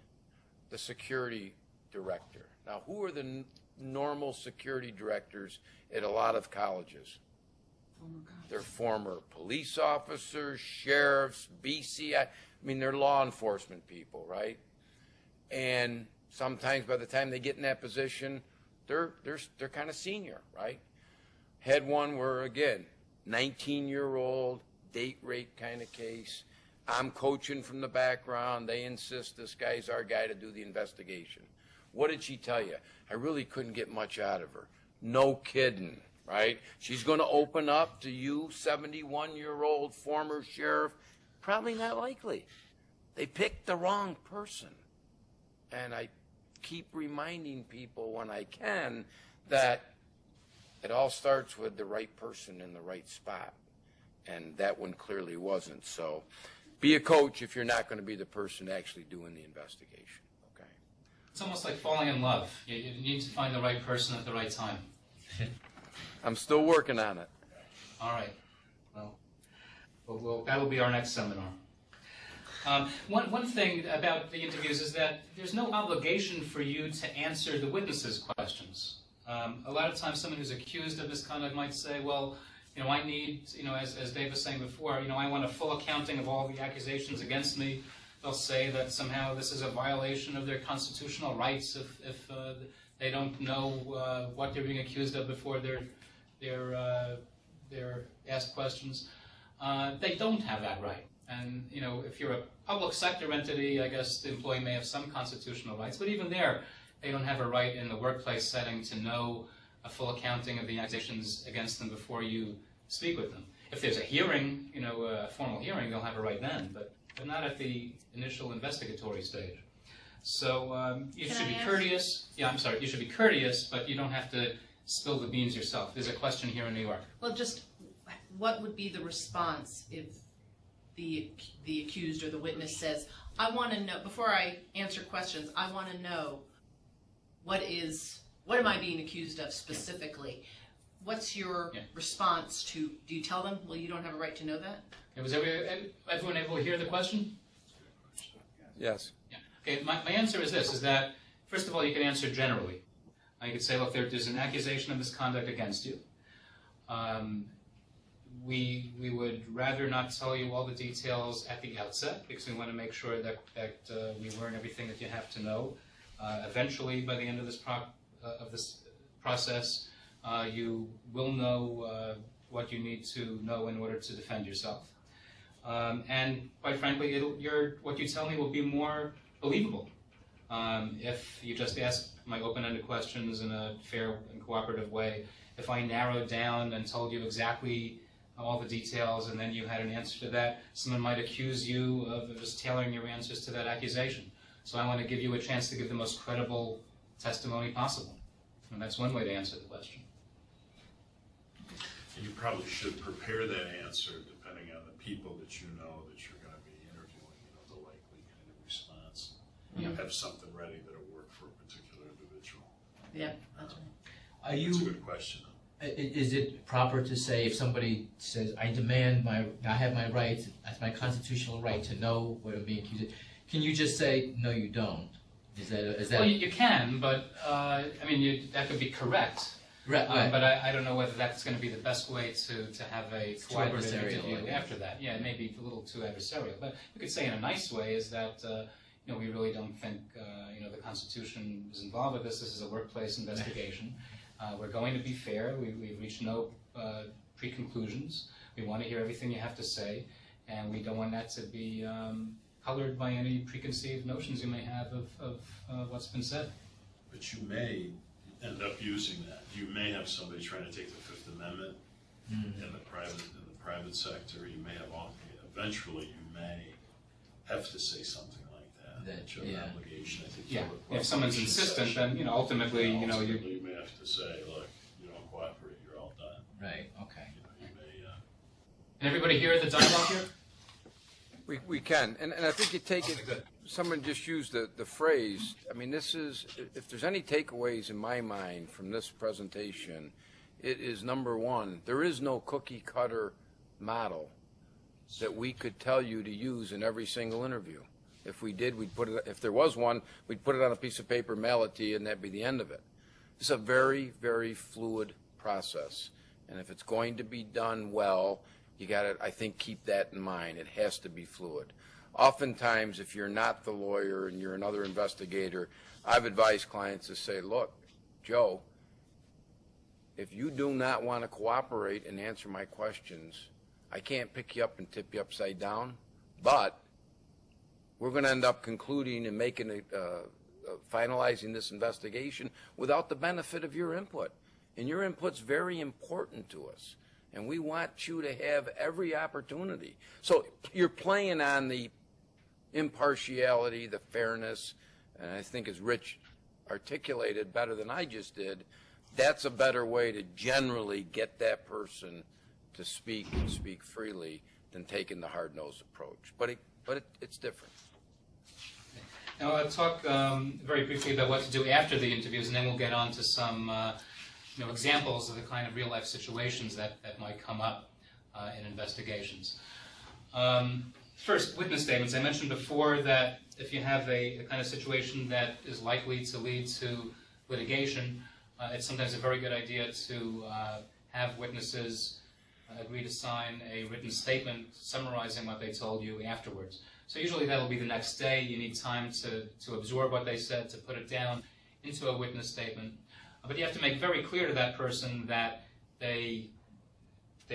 the security director. Now, who are the normal security directors at a lot of colleges? They're former police officers, sheriffs, BCI. I mean, they're law enforcement people, right? And sometimes by the time they get in that position, they're kind of senior, right? Had one where, again, 19-year-old, date rape kind of case. I'm coaching from the background. They insist this guy's our guy to do the investigation. What did she tell you? I really couldn't get much out of her. No kidding, right? She's going to open up to you, 71-year-old former sheriff. Probably not likely. They picked the wrong person. And I keep reminding people when I can that it all starts with the right person in the right spot. And that one clearly wasn't. So be a coach if you're not going to be the person actually doing the investigation. Okay. It's almost like falling in love. You need to find the right person at the right time. I'm still working on it. All right. Well, that will be our next seminar. One thing about the interviews is that there's no obligation for you to answer the witnesses' questions. A lot of times someone who's accused of misconduct might say, well, I need, as Dave was saying before, I want a full accounting of all the accusations against me. They'll say that somehow this is a violation of their constitutional rights if they don't know what they're being accused of before they're asked questions. They don't have that right. And, if you're a public sector entity, I guess the employee may have some constitutional rights, but even there, they don't have a right in the workplace setting to know a full accounting of the accusations against them before you speak with them. If there's a hearing, a formal hearing, they'll have a right then, but not at the initial investigatory stage. So you should be courteous. Yeah, I'm sorry. You should be courteous, but you don't have to spill the beans yourself. There's a question here in New York. Well, just what would be the response if the accused or the witness says, I want to know, before I answer questions, I want to know what am I being accused of specifically? What's your response to, do you tell them, well, you don't have a right to know that? Okay, was everyone able to hear the question? Yes. Yeah. Okay, my answer is this, is that, first of all, you can answer generally. You could say, look, there's an accusation of misconduct against you. We would rather not tell you all the details at the outset because we want to make sure that we learn everything that you have to know. Eventually, by the end of this process, you will know what you need to know in order to defend yourself. And quite frankly, what you tell me will be more believable if you just ask my open-ended questions in a fair and cooperative way. If I narrowed down and told you exactly all the details and then you had an answer to that, someone might accuse you of just tailoring your answers to that accusation. So I want to give you a chance to give the most credible testimony possible. And that's one way to answer the question. And you probably should prepare that answer depending on the people that you know that you're going to be interviewing, the likely kind of response. Yeah. Have something ready that'll work for a particular individual. Yeah, that's right. That's a good question. Is it proper to say if somebody says, I have my right, that's my constitutional right to know what I'm being accused of, can you just say, no, you don't? Is that? Well, you can, but I mean, that could be correct. Right, right. But I don't know whether that's going to be the best way to have a cooperative adversarial, interview I guess. after that. Yeah, it may be a little too adversarial. But you could say in a nice way is that, we really don't think, the Constitution is involved with this. This is a workplace investigation. We're going to be fair. We've reached no pre-conclusions. We want to hear everything you have to say, and we don't want that to be colored by any preconceived notions you may have of what's been said. But you may end up using that. You may have somebody trying to take the Fifth Amendment in the private sector. You may have, eventually you may have to say something like that. That you have an obligation. I think. Yeah. If someone's insistent, then ultimately, you may have to say, look, you don't cooperate, you're all done. Right. Okay. You may. Can everybody hear the dialogue here? We can, and I think you take it, good. someone just used the phrase, I mean, this is, if there's any takeaways in my mind from this presentation, it is number one, there is no cookie cutter model that we could tell you to use in every single interview. If we did, we'd put it, if there was one, we'd put it on a piece of paper, mail it to you, and that'd be the end of it. It's a very, very fluid process, and if it's going to be done well, you got to, I think, keep that in mind. It has to be fluid. Oftentimes, if you're not the lawyer and you're another investigator, I've advised clients to say, look, Joe, if you do not want to cooperate and answer my questions, I can't pick you up and tip you upside down, but we're going to end up concluding and making finalizing this investigation without the benefit of your input. And your input's very important to us. And we want you to have every opportunity. So you're playing on the impartiality, the fairness, and I think as Rich articulated better than I just did, that's a better way to generally get that person to speak and speak freely than taking the hard-nosed approach. But it's different. Now I'll talk very briefly about what to do after the interviews, and then we'll get on to some examples of the kind of real-life situations that might come up in investigations. First, witness statements. I mentioned before that if you have a kind of situation that is likely to lead to litigation, it's sometimes a very good idea to have witnesses agree to sign a written statement summarizing what they told you afterwards. So usually that'll be the next day. You need time to absorb what they said, to put it down into a witness statement. But you have to make very clear to that person that they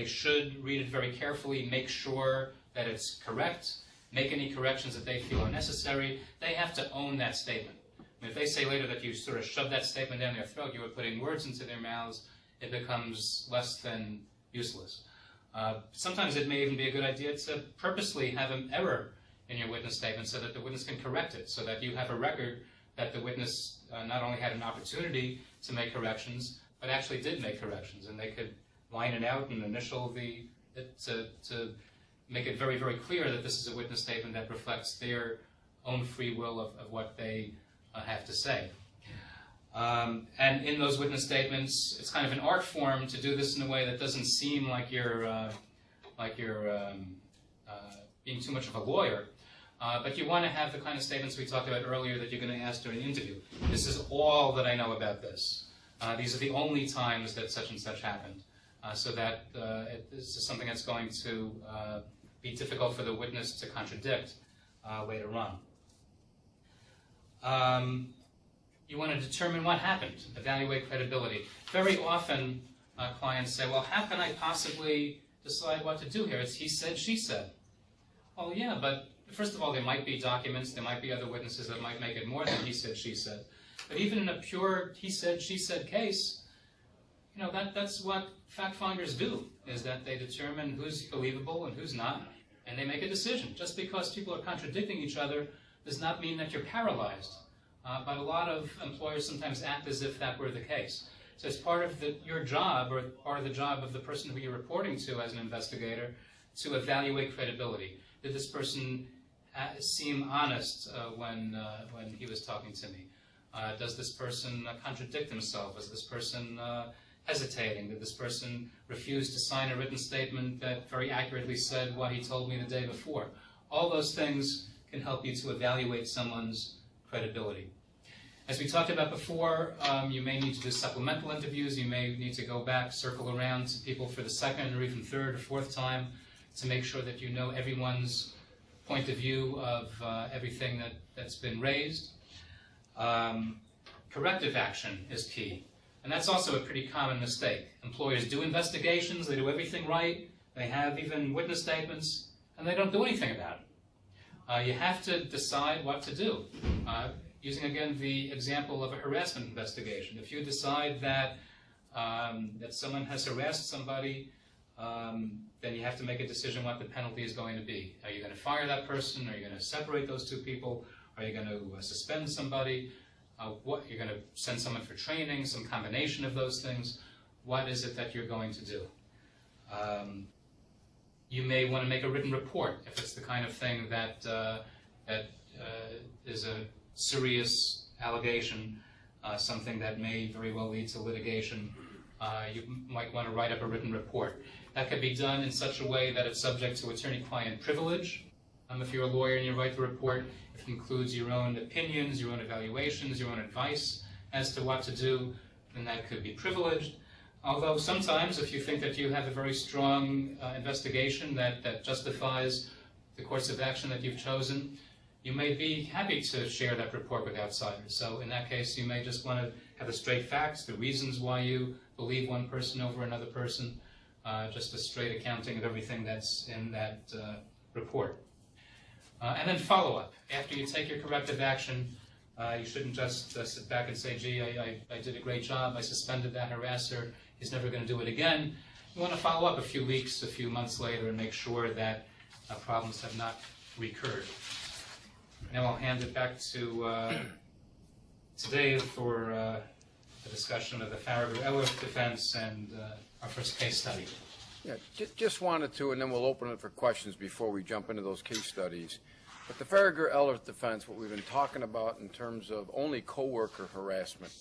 should read it very carefully, make sure that it's correct, make any corrections that they feel are necessary. They have to own that statement. And if they say later that you sort of shoved that statement down their throat, you were putting words into their mouths, it becomes less than useless. Sometimes it may even be a good idea to purposely have an error in your witness statement so that the witness can correct it, so that you have a record that the witness not only had an opportunity to make corrections, but actually did make corrections, and they could line it out and initial it to make it very, very clear that this is a witness statement that reflects their own free will of what they have to say. And in those witness statements, it's kind of an art form to do this in a way that doesn't seem like you're being too much of a lawyer. But you want to have the kind of statements we talked about earlier that you're going to ask during an interview. This is all that I know about this. These are the only times that such and such happened. So that this is something that's going to be difficult for the witness to contradict later on. You want to determine what happened, evaluate credibility. Very often clients say, well, how can I possibly decide what to do here? It's he said, she said. Well, yeah, but first of all, there might be documents, there might be other witnesses that might make it more than he said, she said. But even in a pure he said, she said case, that's what fact finders do, is that they determine who's believable and who's not, and they make a decision. Just because people are contradicting each other does not mean that you're paralyzed. But a lot of employers sometimes act as if that were the case. So it's part of your job, or part of the job of the person who you're reporting to as an investigator, to evaluate credibility. Did this person seem honest when he was talking to me? Does this person contradict himself? Is this person hesitating? Did this person refuse to sign a written statement that very accurately said what he told me the day before? All those things can help you to evaluate someone's credibility. As we talked about before, you may need to do supplemental interviews. You may need to go back, circle around to people for the second or even third or fourth time to make sure that you know everyone's point of view of everything that's been raised. Corrective action is key. And that's also a pretty common mistake. Employers do investigations, they do everything right, they have even witness statements, and they don't do anything about it. You have to decide what to do. Using again the example of a harassment investigation, if you decide that that someone has harassed somebody, then you have to make a decision what the penalty is going to be. Are you going to fire that person? Are you going to separate those two people? Are you going to suspend somebody? What you're going to send someone for training? Some combination of those things. What is it that you're going to do? You may want to make a written report if it's the kind of thing that is a serious allegation, something that may very well lead to litigation. You might want to write up a written report. That could be done in such a way that it's subject to attorney-client privilege. If you're a lawyer and you write the report, it includes your own opinions, your own evaluations, your own advice as to what to do, then that could be privileged. Although sometimes, if you think that you have a very strong investigation that justifies the course of action that you've chosen, you may be happy to share that report with outsiders. So in that case, you may just want to have the straight facts, the reasons why you believe one person over another person, just a straight accounting of everything that's in that report. And then follow-up. After you take your corrective action, you shouldn't just sit back and say, gee, I did a great job, I suspended that harasser, he's never going to do it again. You want to follow up a few weeks, a few months later and make sure that problems have not recurred. Now I'll hand it back to Dave for a discussion of the Faragher Ellerth defense and our first case study. Yeah, just wanted to, and then we'll open it for questions before we jump into those case studies. But the Faragher Ellerth defense, what we've been talking about in terms of only coworker harassment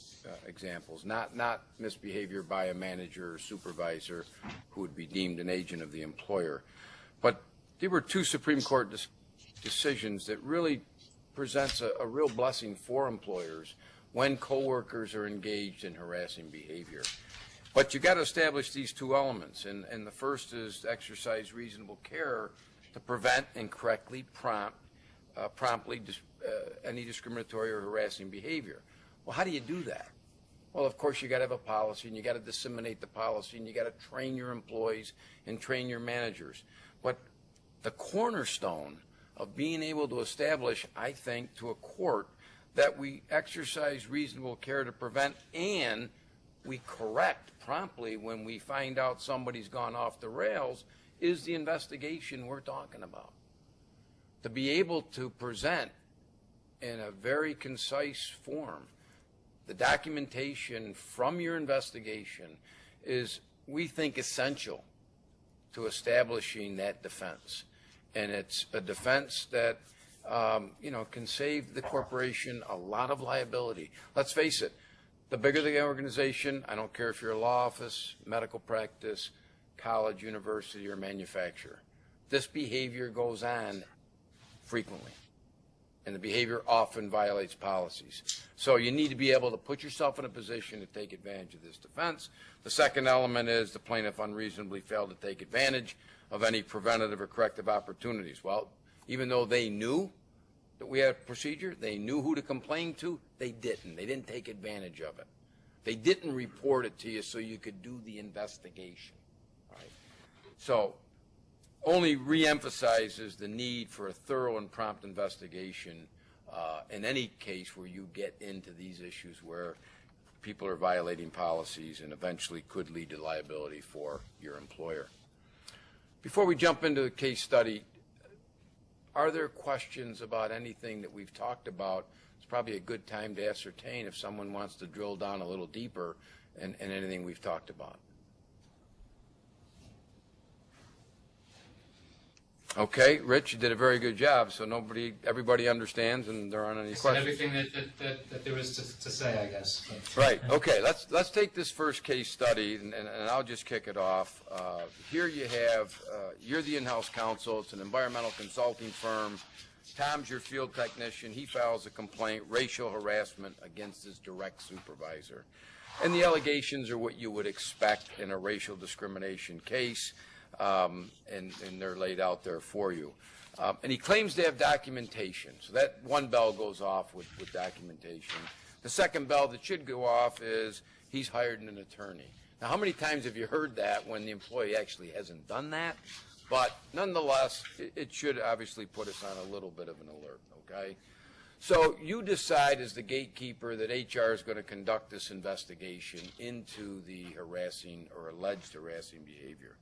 examples, not misbehavior by a manager or supervisor who would be deemed an agent of the employer. But there were two Supreme Court decisions that really presents a real blessing for employers when coworkers are engaged in harassing behavior. But you got to establish these two elements, and the first is to exercise reasonable care to prevent and correctly promptly any discriminatory or harassing behavior. Well, how do you do that? Well, of course, you got to have a policy, and you got to disseminate the policy, and you got to train your employees and train your managers. But the cornerstone of being able to establish, I think, to a court that we exercise reasonable care to prevent and we correct promptly when we find out somebody's gone off the rails is the investigation we're talking about. To be able to present in a very concise form the documentation from your investigation is, we think, essential to establishing that defense. And it's a defense that, can save the corporation a lot of liability. Let's face it, the bigger the organization, I don't care if you're a law office, medical practice, college, university, or manufacturer, this behavior goes on frequently. And the behavior often violates policies. So you need to be able to put yourself in a position to take advantage of this defense. The second element is the plaintiff unreasonably failed to take advantage of any preventative or corrective opportunities. Well, even though they knew that we had a procedure, they knew who to complain to, they didn't. They didn't take advantage of it. They didn't report it to you so you could do the investigation. All right? So only reemphasizes the need for a thorough and prompt investigation in any case where you get into these issues where people are violating policies and eventually could lead to liability for your employer. Before we jump into the case study, are there questions about anything that we've talked about? It's probably a good time to ascertain if someone wants to drill down a little deeper in anything we've talked about. Okay, Rich, you did a very good job, so everybody understands and there aren't any I said questions. everything that there is to say, I guess. But- Right, okay, let's take this first case study, and I'll just kick it off. Here you have, you're the in-house counsel, it's an environmental consulting firm. Tom's your field technician, he files a complaint, racial harassment against his direct supervisor. And the allegations are what you would expect in a racial discrimination case, and they're laid out there for you. And he claims to have documentation, so that one bell goes off with documentation. The second bell that should go off is he's hired an attorney. Now, how many times have you heard that when the employee actually hasn't done that? But nonetheless, it should obviously put us on a little bit of an alert, okay? So you decide as the gatekeeper that HR is going to conduct this investigation into the harassing or alleged harassing behavior.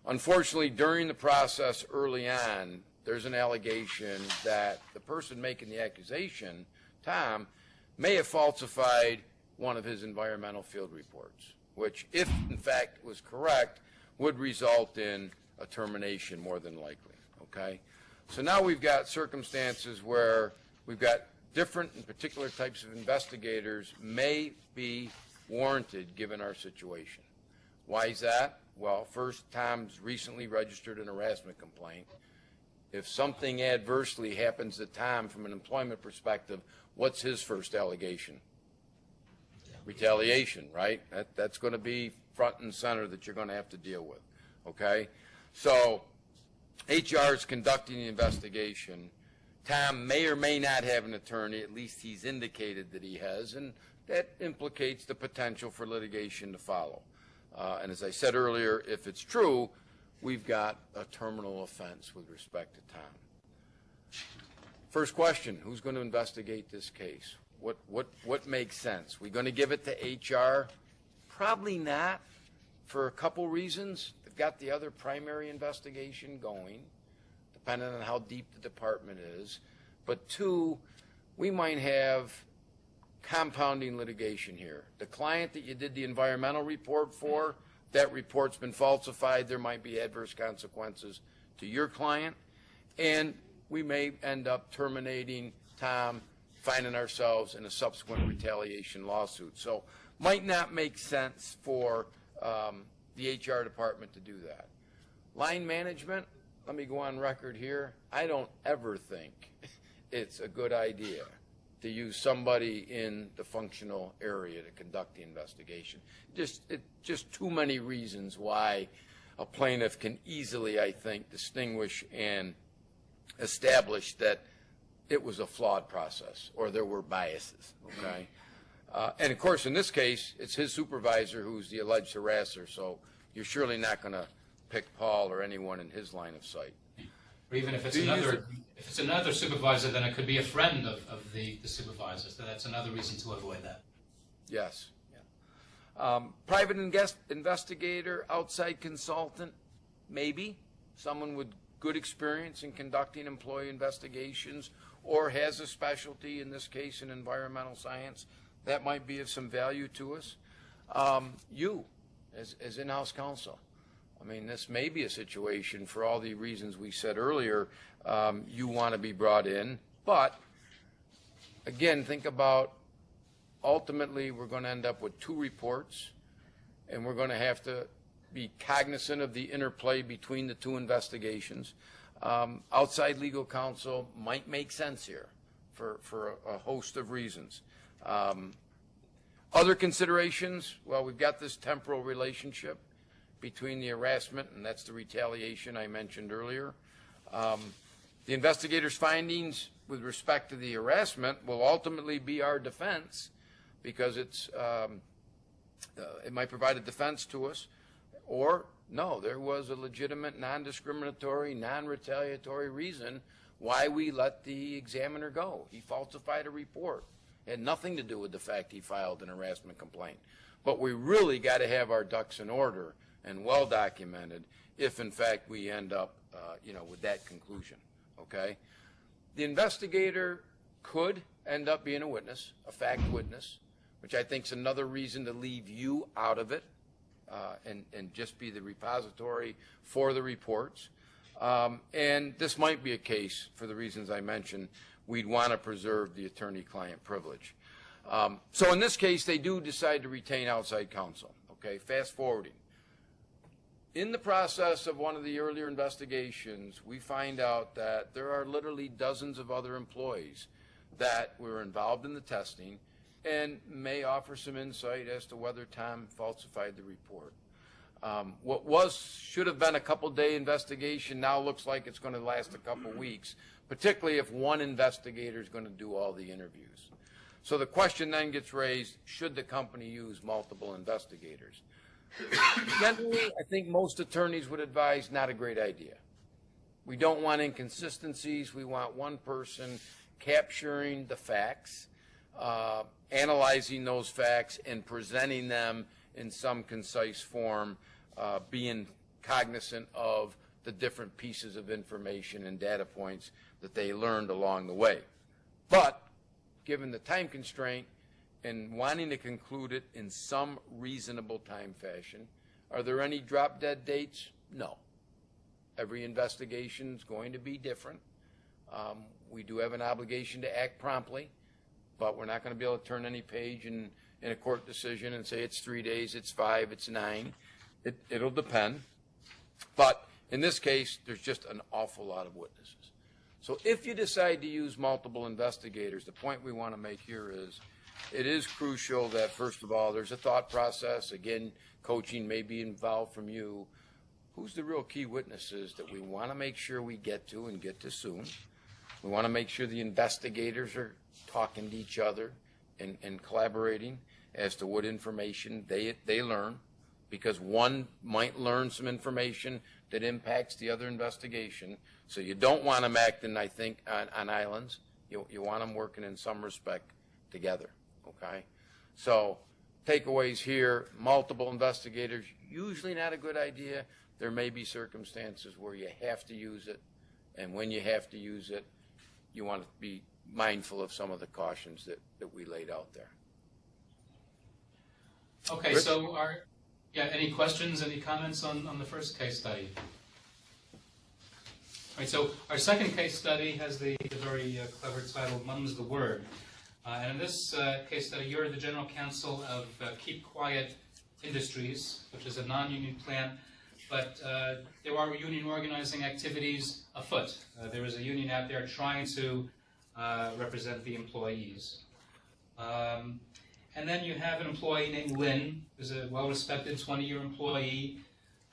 Unfortunately, during the process early on, there's an allegation that the person making the accusation, Tom, may have falsified one of his environmental field reports, which, if in fact was correct, would result in a termination more than likely, okay? So now we've got circumstances where we've got different and particular types of investigators may be warranted given our situation. Why is that? Well, first, Tom's recently registered an harassment complaint. If something adversely happens to Tom from an employment perspective, what's his first allegation? Retaliation, right? That's going to be front and center that you're going to have to deal with, okay? So HR is conducting the investigation. Tom may or may not have an attorney, at least he's indicated that he has, and that implicates the potential for litigation to follow. And as I said earlier, if it's true, we've got a terminal offense with respect to Tom. First question, who's going to investigate this case? What makes sense? We going to give it to HR? Probably not, for a couple reasons. They've got the other primary investigation going, depending on how deep the department is. But two, we might have compounding litigation here. The client that you did the environmental report for, that report's been falsified, there might be adverse consequences to your client, and we may end up terminating Tom, finding ourselves in a subsequent retaliation lawsuit. So might not make sense for the HR department to do that. Line management, let me go on record here, I don't ever think it's a good idea to use somebody in the functional area to conduct the investigation. Just too many reasons why a plaintiff can easily, I think, distinguish and establish that it was a flawed process or there were biases, okay? And of course, in this case, it's his supervisor who's the alleged harasser, so you're surely not going to pick Paul or anyone in his line of sight. Or even if it's Do you use if it's another supervisor, then it could be a friend of the supervisor. So that's another reason to avoid that. Yes. Yeah. Private investigator, outside consultant, maybe. Someone with good experience in conducting employee investigations or has a specialty, in this case in environmental science. That might be of some value to us. You, as in-house counsel. I mean, this may be a situation for all the reasons we said earlier, you want to be brought in, but again, think about ultimately we're going to end up with 2 reports, and we're going to have to be cognizant of the interplay between the 2 investigations. Outside legal counsel might make sense here for a host of reasons. Other considerations, well, we've got this temporal relationship between the harassment, and that's the retaliation I mentioned earlier. The investigator's findings with respect to the harassment will ultimately be our defense because it might provide a defense to us, or no, there was a legitimate, non-discriminatory, non-retaliatory reason why we let the examiner go. He falsified a report. It had nothing to do with the fact he filed an harassment complaint. But we really got to have our ducks in order and well documented if in fact we end up with that conclusion, okay? The investigator could end up being a witness, a fact witness, which I think is another reason to leave you out of it and just be the repository for the reports. And this might be a case, for the reasons I mentioned, we'd want to preserve the attorney-client privilege. So in this case, they do decide to retain outside counsel. Okay, fast forwarding. In the process of one of the earlier investigations, we find out that there are literally dozens of other employees that were involved in the testing and may offer some insight as to whether Tom falsified the report. What should have been a couple-day investigation now looks like it's going to last a couple weeks, particularly if one investigator is going to do all the interviews. So the question then gets raised, should the company use multiple investigators? Generally, I think most attorneys would advise not a great idea. We don't want inconsistencies. We want one person capturing the facts, analyzing those facts, and presenting them in some concise form, being cognizant of the different pieces of information and data points that they learned along the way. But given the time constraint and wanting to conclude it in some reasonable time fashion, are there any drop-dead dates? No. Every investigation is going to be different. We do have an obligation to act promptly, but we're not going to be able to turn any page in a court decision and say it's 3 days, it's 5, it's 9. It'll depend. But in this case, there's just an awful lot of witnesses. So if you decide to use multiple investigators, the point we want to make here is it is crucial that, first of all, there's a thought process. Again, coaching may be involved from you. Who's the real key witnesses that we want to make sure we get to and get to soon? We want to make sure the investigators are talking to each other and collaborating as to what information they learn, because one might learn some information that impacts the other investigation. So you don't want them acting, I think, on islands. You want them working in some respect together, okay? So takeaways here, multiple investigators, usually not a good idea. There may be circumstances where you have to use it, and when you have to use it, you want to be mindful of some of the cautions that we laid out there. Okay, Rich? so any questions, any comments on the first case study? All right, so our second case study has the very clever title, Mum's the Word. And in this case study, you're the general counsel of Keep Quiet Industries, which is a non-union plant, but there are union organizing activities afoot. There is a union out there trying to represent the employees. And then you have an employee named Lynn, who's a well-respected 20-year employee,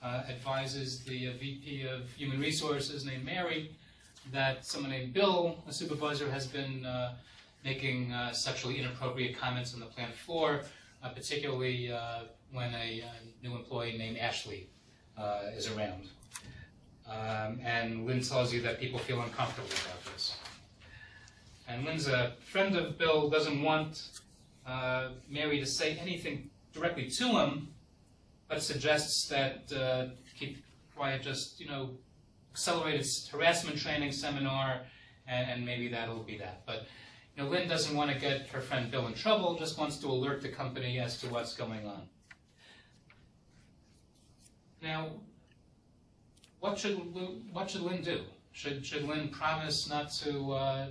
advises the VP of Human Resources named Mary that someone named Bill, a supervisor, has been making sexually inappropriate comments on the plant floor, particularly when a new employee named Ashley is around. And Lynn tells you that people feel uncomfortable about this. And Lynn's a friend of Bill, doesn't want Mary to say anything directly to him, but suggests that Keep Quiet just, accelerate its harassment training seminar, and maybe that'll be that. But Lynn doesn't want to get her friend Bill in trouble, just wants to alert the company as to what's going on. Now, what should Lynn do? Should Lynn promise not to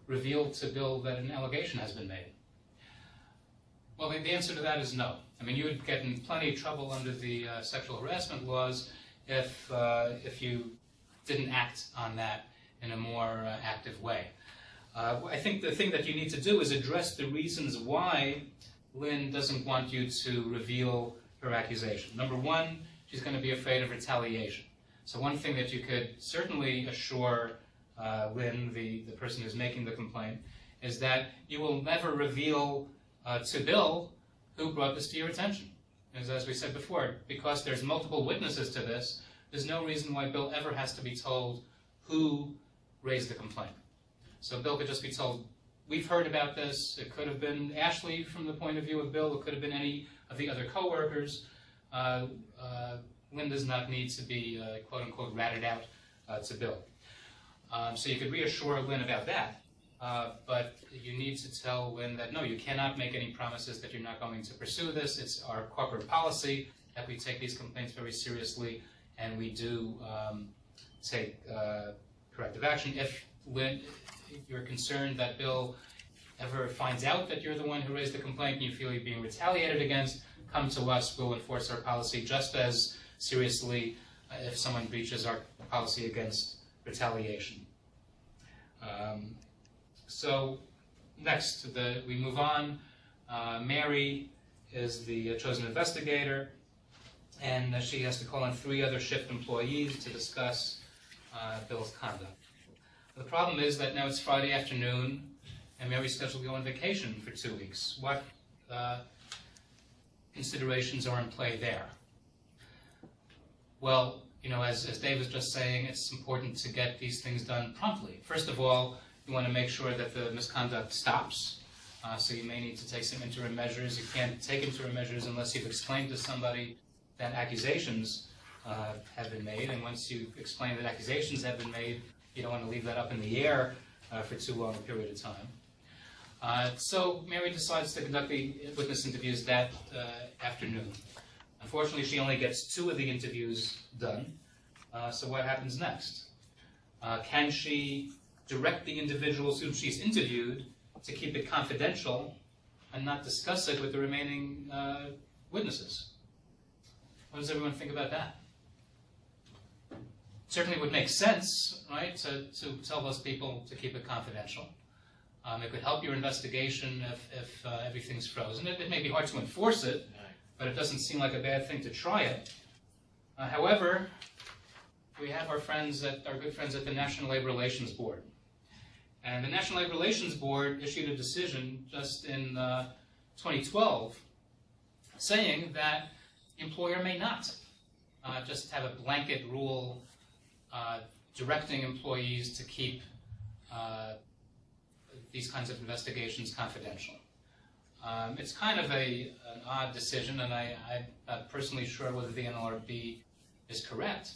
reveal to Bill that an allegation has been made? Well, the answer to that is no. I mean, you would get in plenty of trouble under the sexual harassment laws if you didn't act on that in a more active way. I think the thing that you need to do is address the reasons why Lynn doesn't want you to reveal her accusation. Number one, she's going to be afraid of retaliation. So one thing that you could certainly assure Lynn, the person who's making the complaint, is that you will never reveal to Bill who brought this to your attention. As we said before, because there's multiple witnesses to this, there's no reason why Bill ever has to be told who raised the complaint. So Bill could just be told, we've heard about this. It could have been Ashley from the point of view of Bill. It could have been any of the other coworkers. Lynn does not need to be, quote-unquote, ratted out to Bill. So you could reassure Lynn about that. But you need to tell Lynn that, no, you cannot make any promises that you're not going to pursue this. It's our corporate policy that we take these complaints very seriously, and we do take corrective action. If you're concerned that Bill ever finds out that you're the one who raised the complaint and you feel you're being retaliated against, come to us. We'll enforce our policy just as seriously if someone breaches our policy against retaliation. So next, we move on. Mary is the chosen investigator, and she has to call on 3 other shift employees to discuss Bill's conduct. The problem is that now it's Friday afternoon, and Mary's scheduled to go on vacation for 2 weeks. What considerations are in play there? Well, you know, as Dave was just saying, it's important to get these things done promptly. First of all, you want to make sure that the misconduct stops. So you may need to take some interim measures. You can't take interim measures unless you've explained to somebody that accusations have been made. And once you explain that accusations have been made, you don't want to leave that up in the air for too long a period of time. So Mary decides to conduct the witness interviews that afternoon. Unfortunately, she only gets 2 of the interviews done. So what happens next? Can she direct the individuals whom she's interviewed to keep it confidential and not discuss it with the remaining witnesses? What does everyone think about that? Certainly would make sense, right, to tell those people to keep it confidential. It could help your investigation if everything's frozen. It may be hard to enforce it, but it doesn't seem like a bad thing to try it. However, we have our good friends at the National Labor Relations Board. And the National Labor Relations Board issued a decision just in 2012 saying that the employer may not just have a blanket rule directing employees to keep these kinds of investigations confidential. It's kind of an odd decision, and I'm not personally sure whether the NLRB is correct.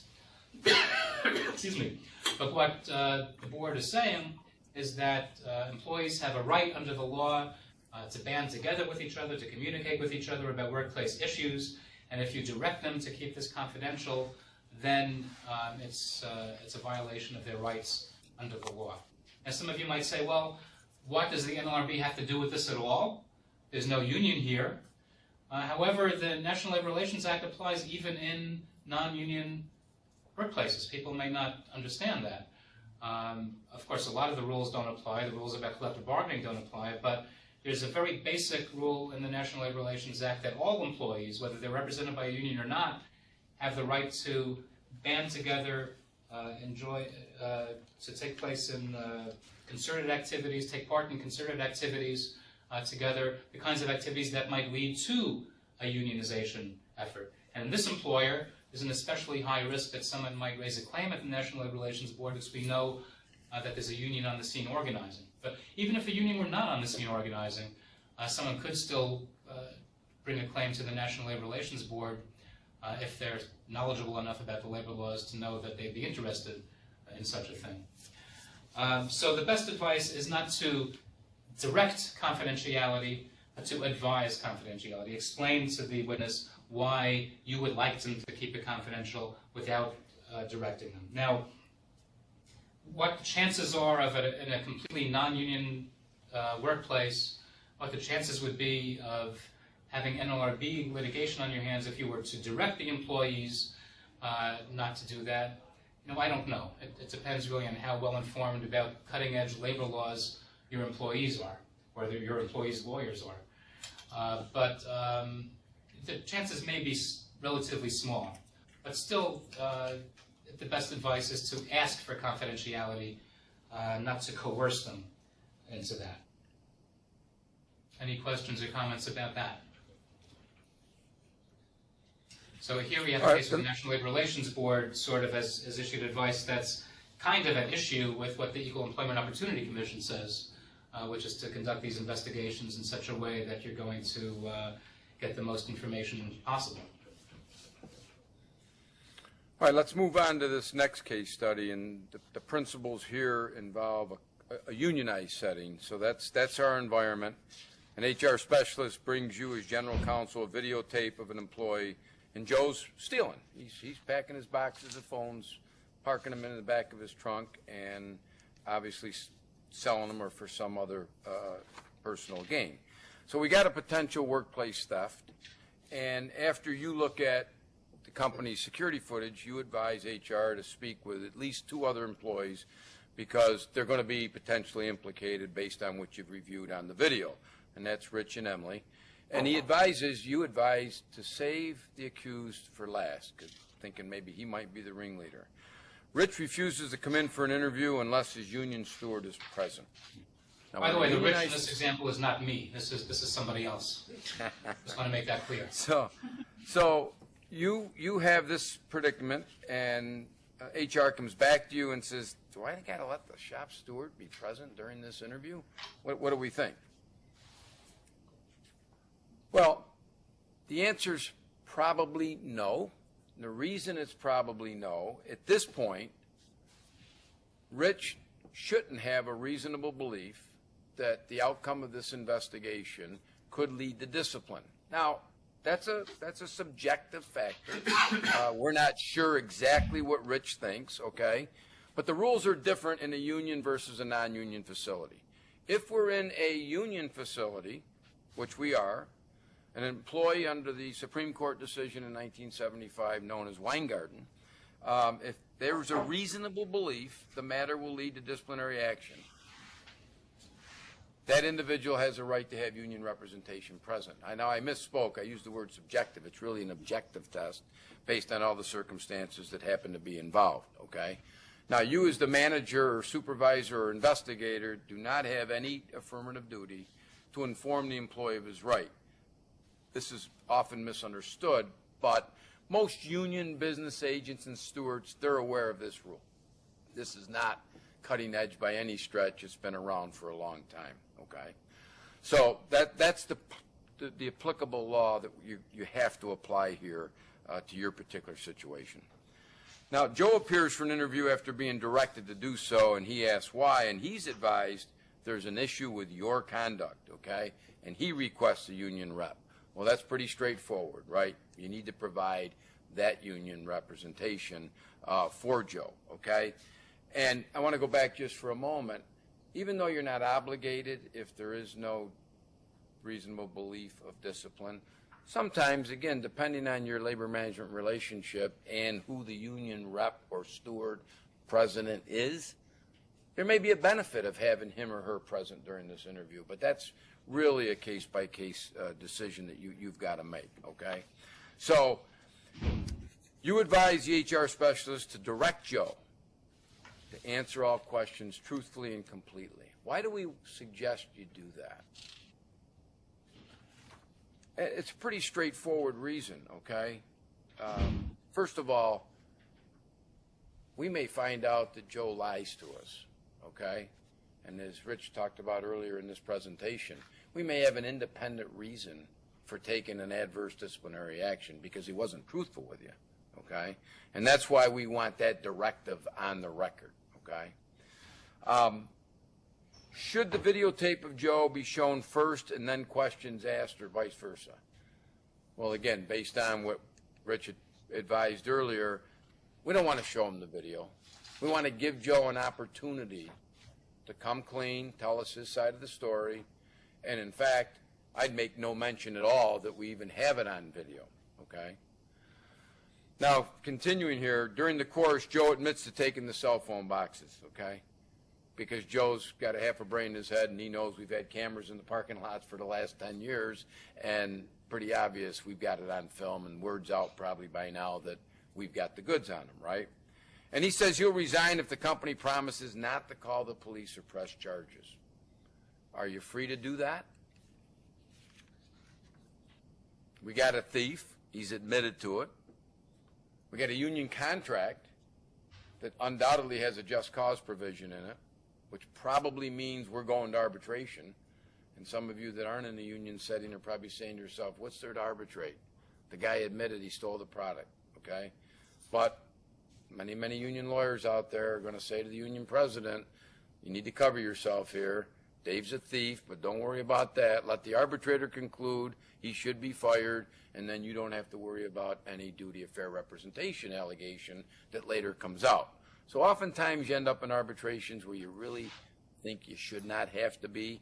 Excuse me. But what the board is saying is that employees have a right under the law to band together with each other, to communicate with each other about workplace issues, and if you direct them to keep this confidential, then it's a violation of their rights under the law. And some of you might say, well, what does the NLRB have to do with this at all? There's no union here. However, the National Labor Relations Act applies even in non-union workplaces. People may not understand that. Of course, a lot of the rules don't apply. The rules about collective bargaining don't apply, but there's a very basic rule in the National Labor Relations Act that all employees, whether they're represented by a union or not, have the right to band together, to take place in concerted activities, take part in concerted activities together, the kinds of activities that might lead to a unionization effort. And this employer is an especially high risk that someone might raise a claim at the National Labor Relations Board because we know that there's a union on the scene organizing. But even if a union were not on the scene organizing, someone could still bring a claim to the National Labor Relations Board if they're knowledgeable enough about the labor laws to know that they'd be interested in such a thing. So the best advice is not to direct confidentiality, but to advise confidentiality. Explain to the witness why you would like them to keep it confidential without directing them. Now, what the chances are of it in a completely non-union workplace, what the chances would be of having NLRB litigation on your hands if you were to direct the employees not to do that, I don't know. It depends really on how well informed about cutting-edge labor laws your employees are, or your employees' lawyers are. But the chances may be relatively small. But still, the best advice is to ask for confidentiality, not to coerce them into that. Any questions or comments about that? So here we have a case where the National Labor Relations Board sort of has issued advice that's kind of an issue with what the Equal Employment Opportunity Commission says, which is to conduct these investigations in such a way that you're going to get the most information possible. All right, let's move on to this next case study, and the principles here involve a unionized setting. So that's our environment. An HR specialist brings you as general counsel a videotape of an employee And Joe's stealing. He's packing his boxes of phones, parking them in the back of his trunk, and obviously selling them or for some other personal gain. So we got a potential workplace theft. And after you look at the company's security footage, you advise HR to speak with at least 2 other employees because they're going to be potentially implicated based on what you've reviewed on the video. And that's Rich and Emily. And you advise to save the accused for last, thinking maybe he might be the ringleader. Rich refuses to come in for an interview unless his union steward is present. Now, By the way, the Rich in this example is not me. This is somebody else. Just want to make that clear. So you have this predicament, and HR comes back to you and says, do I got to let the shop steward be present during this interview? What do we think? Well, the answer's probably no. The reason it's probably no, at this point, Rich shouldn't have a reasonable belief that the outcome of this investigation could lead to discipline. Now, that's a subjective factor. We're not sure exactly what Rich thinks, okay? But the rules are different in a union versus a non-union facility. If we're in a union facility, which we are, an employee under the Supreme Court decision in 1975 known as Weingarten, if there's a reasonable belief the matter will lead to disciplinary action, that individual has a right to have union representation present. I know I misspoke. I used the word subjective. It's really an objective test based on all the circumstances that happen to be involved, okay? Now, you as the manager or supervisor or investigator do not have any affirmative duty to inform the employee of his right. This is often misunderstood, but most union business agents and stewards, they're aware of this rule. This is not cutting edge by any stretch. It's been around for a long time, okay? So that's the applicable law that you have to apply here to your particular situation. Now, Joe appears for an interview after being directed to do so, and he asks why, and he's advised there's an issue with your conduct, okay? And he requests a union rep. Well, that's pretty straightforward, right? You need to provide that union representation for Joe, okay? And I want to go back just for a moment. Even though you're not obligated, if there is no reasonable belief of discipline, sometimes, again, depending on your labor management relationship and who the union rep or steward president is, there may be a benefit of having him or her present during this interview, but that's really a case-by-case decision that you've got to make, okay? So you advise the HR specialist to direct Joe to answer all questions truthfully and completely. Why do we suggest you do that? It's a pretty straightforward reason, okay? First of all, we may find out that Joe lies to us, okay? And as Rich talked about earlier in this presentation, we may have an independent reason for taking an adverse disciplinary action because he wasn't truthful with you, okay? And that's why we want that directive on the record, okay? Should the videotape of Joe be shown first and then questions asked or vice versa? Well, again, based on what Rich advised earlier, we don't want to show him the video. We want to give Joe an opportunity to come clean, tell us his side of the story, and in fact, I'd make no mention at all that we even have it on video, okay? Now, continuing here, during the course, Joe admits to taking the cell phone boxes, okay? Because Joe's got a half a brain in his head, and he knows we've had cameras in the parking lots for the last 10 years, and pretty obvious we've got it on film, and word's out probably by now that we've got the goods on him, right? And he says he'll resign if the company promises not to call the police or press charges. Are you free to do that? We got a thief. He's admitted to it. We got a union contract that undoubtedly has a just cause provision in it, which probably means we're going to arbitration. And some of you that aren't in the union setting are probably saying to yourself, what's there to arbitrate? The guy admitted he stole the product, okay? But many, many union lawyers out there are going to say to the union president, you need to cover yourself here. Dave's a thief, but don't worry about that. Let the arbitrator conclude he should be fired, and then you don't have to worry about any duty of fair representation allegation that later comes out. So oftentimes you end up in arbitrations where you really think you should not have to be.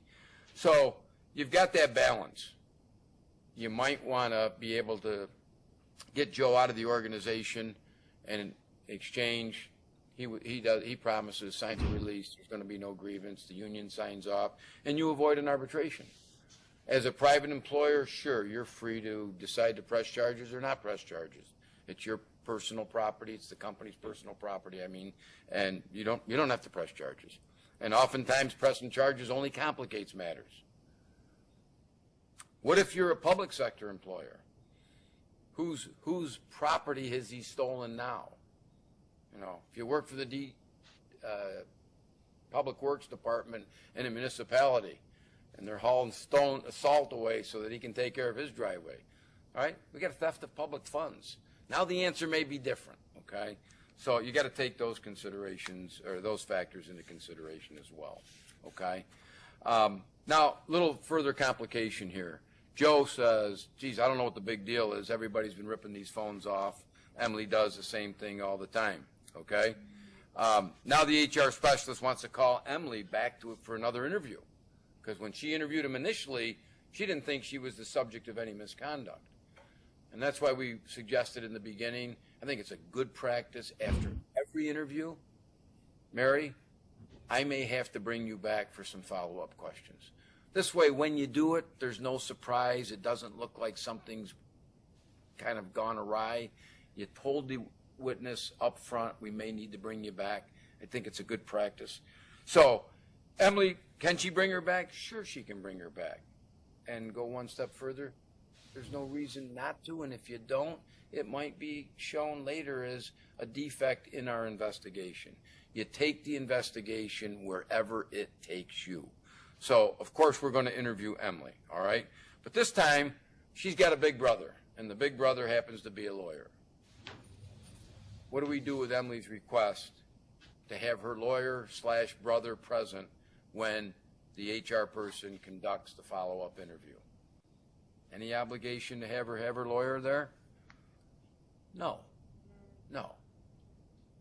So you've got that balance. You might want to be able to get Joe out of the organization, and in exchange, he promises, signs a release, there's going to be no grievance, the union signs off, and you avoid an arbitration. As a private employer, sure, you're free to decide to press charges or not press charges. It's your personal property, it's the company's personal property, and you don't have to press charges. And oftentimes pressing charges only complicates matters. What if you're a public sector employer? Whose property has he stolen now? If you work for the Public Works Department in a municipality, and they're hauling salt away so that he can take care of his driveway, all right? We got a theft of public funds. Now the answer may be different, okay? So you got to take those considerations, or those factors into consideration as well, okay? Now, a little further complication here. Joe says, geez, I don't know what the big deal is. Everybody's been ripping these phones off. Emily does the same thing all the time, okay? Now the HR specialist wants to call Emily back for another interview, because when she interviewed him initially, she didn't think she was the subject of any misconduct. And that's why we suggested in the beginning, I think it's a good practice after every interview, Mary, I may have to bring you back for some follow-up questions. This way, when you do it, there's no surprise. It doesn't look like something's kind of gone awry. You told the witness up front, we may need to bring you back. I think it's a good practice. So, Emily, can she bring her back? Sure, she can bring her back. And go one step further, there's no reason not to, and if you don't, it might be shown later as a defect in our investigation. You take the investigation wherever it takes you. So, of course, we're going to interview Emily, all right? But this time, she's got a big brother, and the big brother happens to be a lawyer. What do we do with Emily's request to have her lawyer/brother present when the HR person conducts the follow-up interview? Any obligation to have her lawyer there? No. No.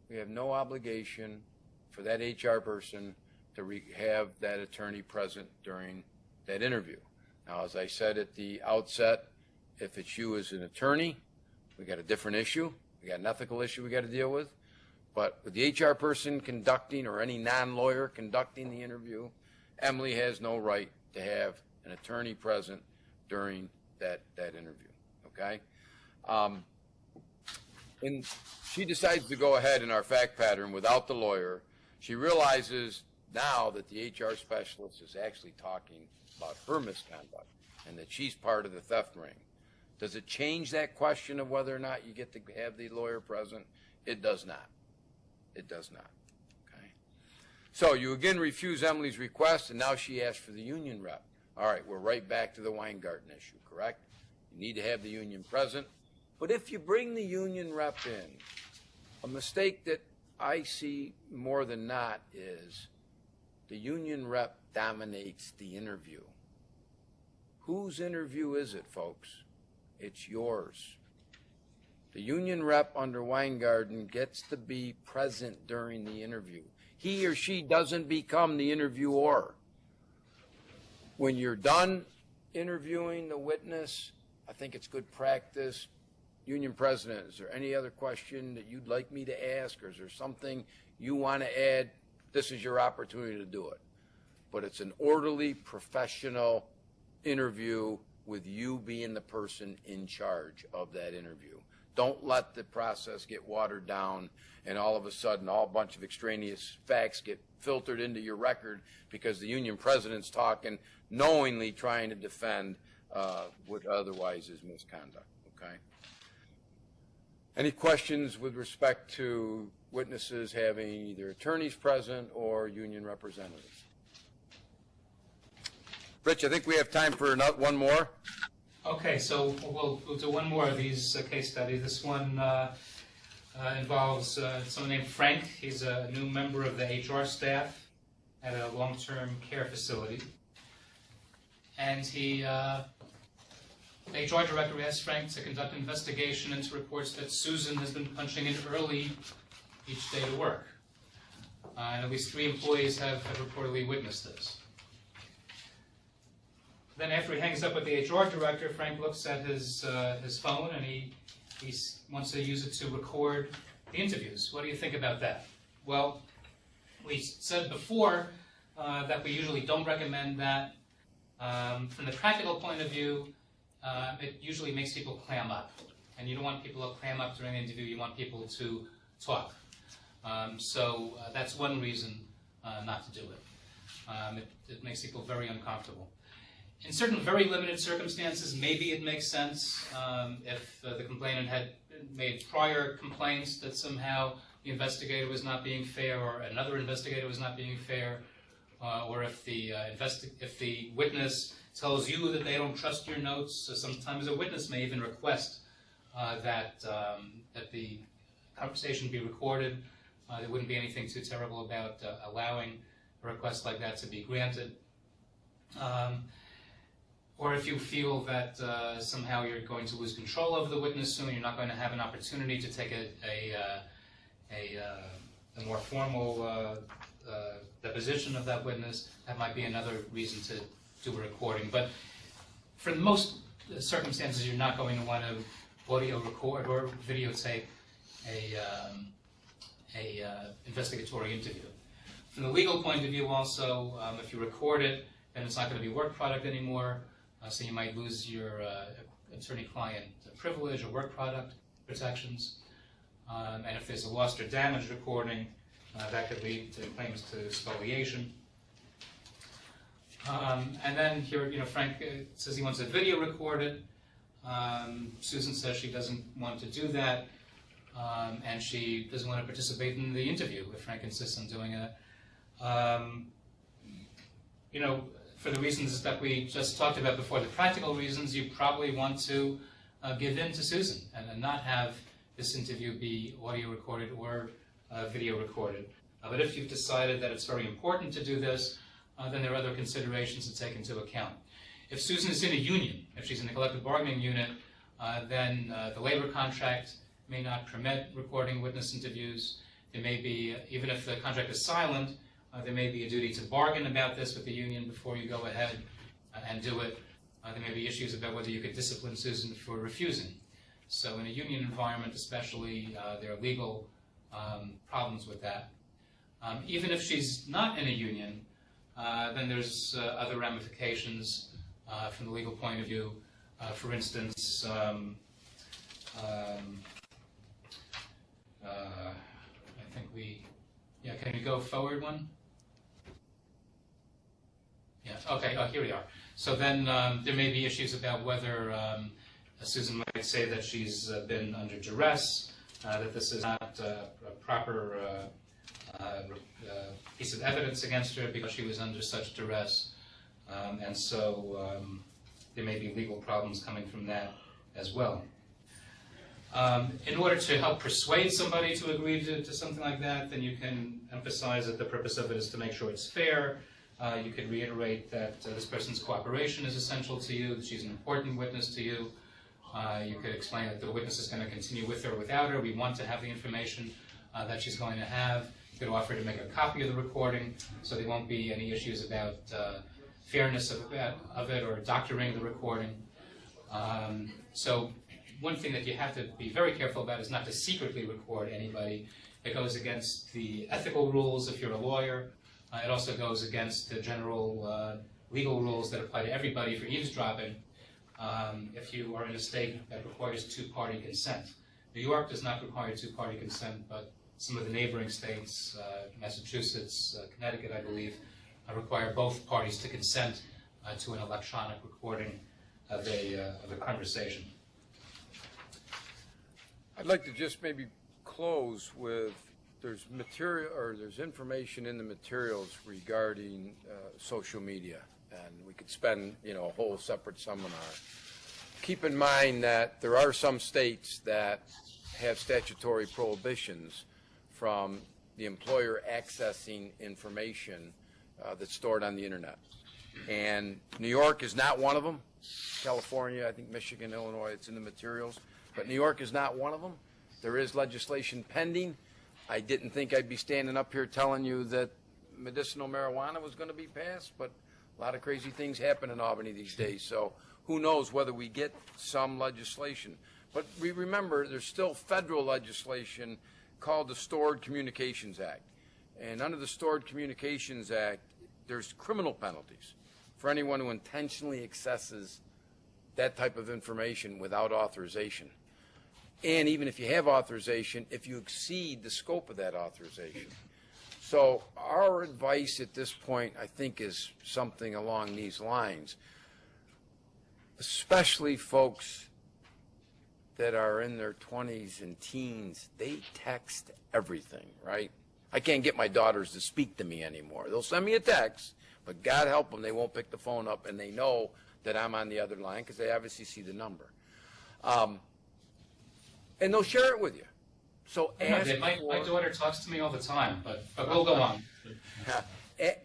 We have no obligation for that HR person to have that attorney present during that interview. Now, as I said at the outset, if it's you as an attorney, we got a different issue. We got an ethical issue we got to deal with. But with the HR person conducting, or any non-lawyer conducting the interview, Emily has no right to have an attorney present during that interview, okay? And she decides to go ahead in our fact pattern without the lawyer. She realizes now that the HR specialist is actually talking about her misconduct and that she's part of the theft ring. Does it change that question of whether or not you get to have the lawyer present? It does not. It does not, okay? So you again refuse Emily's request, and now she asks for the union rep. All right, we're right back to the Weingarten issue, correct? You need to have the union present. But if you bring the union rep in, a mistake that I see more than not is the union rep dominates the interview. Whose interview is it, folks? It's yours. The union rep under Weingarten gets to be present during the interview. He or she doesn't become the interviewer. When you're done interviewing the witness, I think it's good practice. Union president, is there any other question that you'd like me to ask, or is there something you want to add? This is your opportunity to do it. But it's an orderly, professional interview with you being the person in charge of that interview. Don't let the process get watered down and all of a sudden a bunch of extraneous facts get filtered into your record because the union president's talking, knowingly trying to defend what otherwise is misconduct, okay? Any questions with respect to witnesses having either attorneys present or union representatives? Rich, I think we have time for one more. Okay, so we'll do one more of these case studies. This one involves someone named Frank. He's a new member of the HR staff. at a long-term care facility. And the HR director asked Frank to conduct an investigation into reports that Susan has been punching in early each day to work. And at least 3 employees have reportedly witnessed this. Then after he hangs up with the HR director, Frank looks at his phone and he wants to use it to record the interviews. What do you think about that? Well, we said before that we usually don't recommend that. From the practical point of view, it usually makes people clam up. And you don't want people to clam up during the interview, you want people to talk. So that's one reason not to do it. It makes people very uncomfortable. In certain very limited circumstances, maybe it makes sense if the complainant had made prior complaints that somehow the investigator was not being fair or another investigator was not being fair, or if the witness tells you that they don't trust your notes. So sometimes a witness may even request that the conversation be recorded. There wouldn't be anything too terrible about allowing a request like that to be granted. Or if you feel that somehow you're going to lose control over the witness soon, you're not going to have an opportunity to take a more formal deposition of that witness, that might be another reason to do a recording. But for most circumstances, you're not going to want to audio record or videotape a investigatory interview. From the legal point of view also, if you record it, then it's not going to be work product anymore. So you might lose your attorney-client privilege or work product protections. And if there's a lost or damaged recording, that could lead to claims to spoliation. And then here, Frank says he wants a video recorded. Susan says she doesn't want to do that, and she doesn't want to participate in the interview if Frank insists on doing it. For the reasons that we just talked about before, the practical reasons, you probably want to give in to Susan and not have this interview be audio recorded or video recorded. But if you've decided that it's very important to do this, then there are other considerations to take into account. If Susan is in a union, if she's in a collective bargaining unit, then the labor contract may not permit recording witness interviews. There may be, even if the contract is silent, there may be a duty to bargain about this with the union before you go ahead and do it. There may be issues about whether you could discipline Susan for refusing. So in a union environment especially, there are legal problems with that. Even if she's not in a union, then there's other ramifications from the legal point of view. For instance, I think can we go forward one? Yeah, okay, here we are. So then there may be issues about whether Susan might say that she's been under duress, that this is not a proper piece of evidence against her because she was under such duress. And so there may be legal problems coming from that as well. In order to help persuade somebody to agree to something like that, then you can emphasize that the purpose of it is to make sure it's fair. You could reiterate that this person's cooperation is essential to you, that she's an important witness to you. You could explain that the witness is going to continue with her or without her. We want to have the information that she's going to have. You could offer to make a copy of the recording so there won't be any issues about fairness of it or doctoring the recording. So one thing that you have to be very careful about is not to secretly record anybody. It goes against the ethical rules if you're a lawyer. It also goes against the general legal rules that apply to everybody for eavesdropping if you are in a state that requires two-party consent. New York does not require two-party consent, but some of the neighboring states, Massachusetts, Connecticut, I believe, require both parties to consent to an electronic recording of a conversation. I'd like to just maybe close with there's material or there's information in the materials regarding social media, and we could spend a whole separate seminar. Keep in mind that there are some states that have statutory prohibitions from the employer accessing information that's stored on the internet. And New York is not one of them. California, I think Michigan, Illinois, it's in the materials. But New York is not one of them. There is legislation pending. I didn't think I'd be standing up here telling you that medicinal marijuana was going to be passed, but a lot of crazy things happen in Albany these days. So who knows whether we get some legislation. But we remember there's still federal legislation called the Stored Communications Act. And under the Stored Communications Act, there's criminal penalties for anyone who intentionally accesses that type of information without authorization. And even if you have authorization, if you exceed the scope of that authorization. So our advice at this point, I think, is something along these lines, especially folks that are in their 20s and teens. They text everything, right? I can't get my daughters to speak to me anymore. They'll send me a text, but God help them, they won't pick the phone up, and they know that I'm on the other line because they obviously see the number. And they'll share it with you. So ask my daughter talks to me all the time, but we'll go on.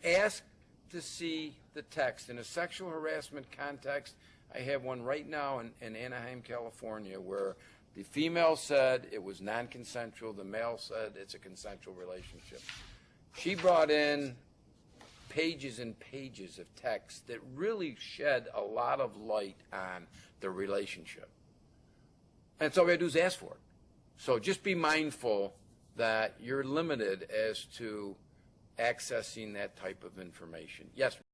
Ask to see the text. In a sexual harassment context, I have one right now in Anaheim, California, where the female said it was non-consensual, the male said it's a consensual relationship. She brought in pages and pages of text that really shed a lot of light on the relationship. And so all we have to do is ask for it. So just be mindful that you're limited as to accessing that type of information. Yes?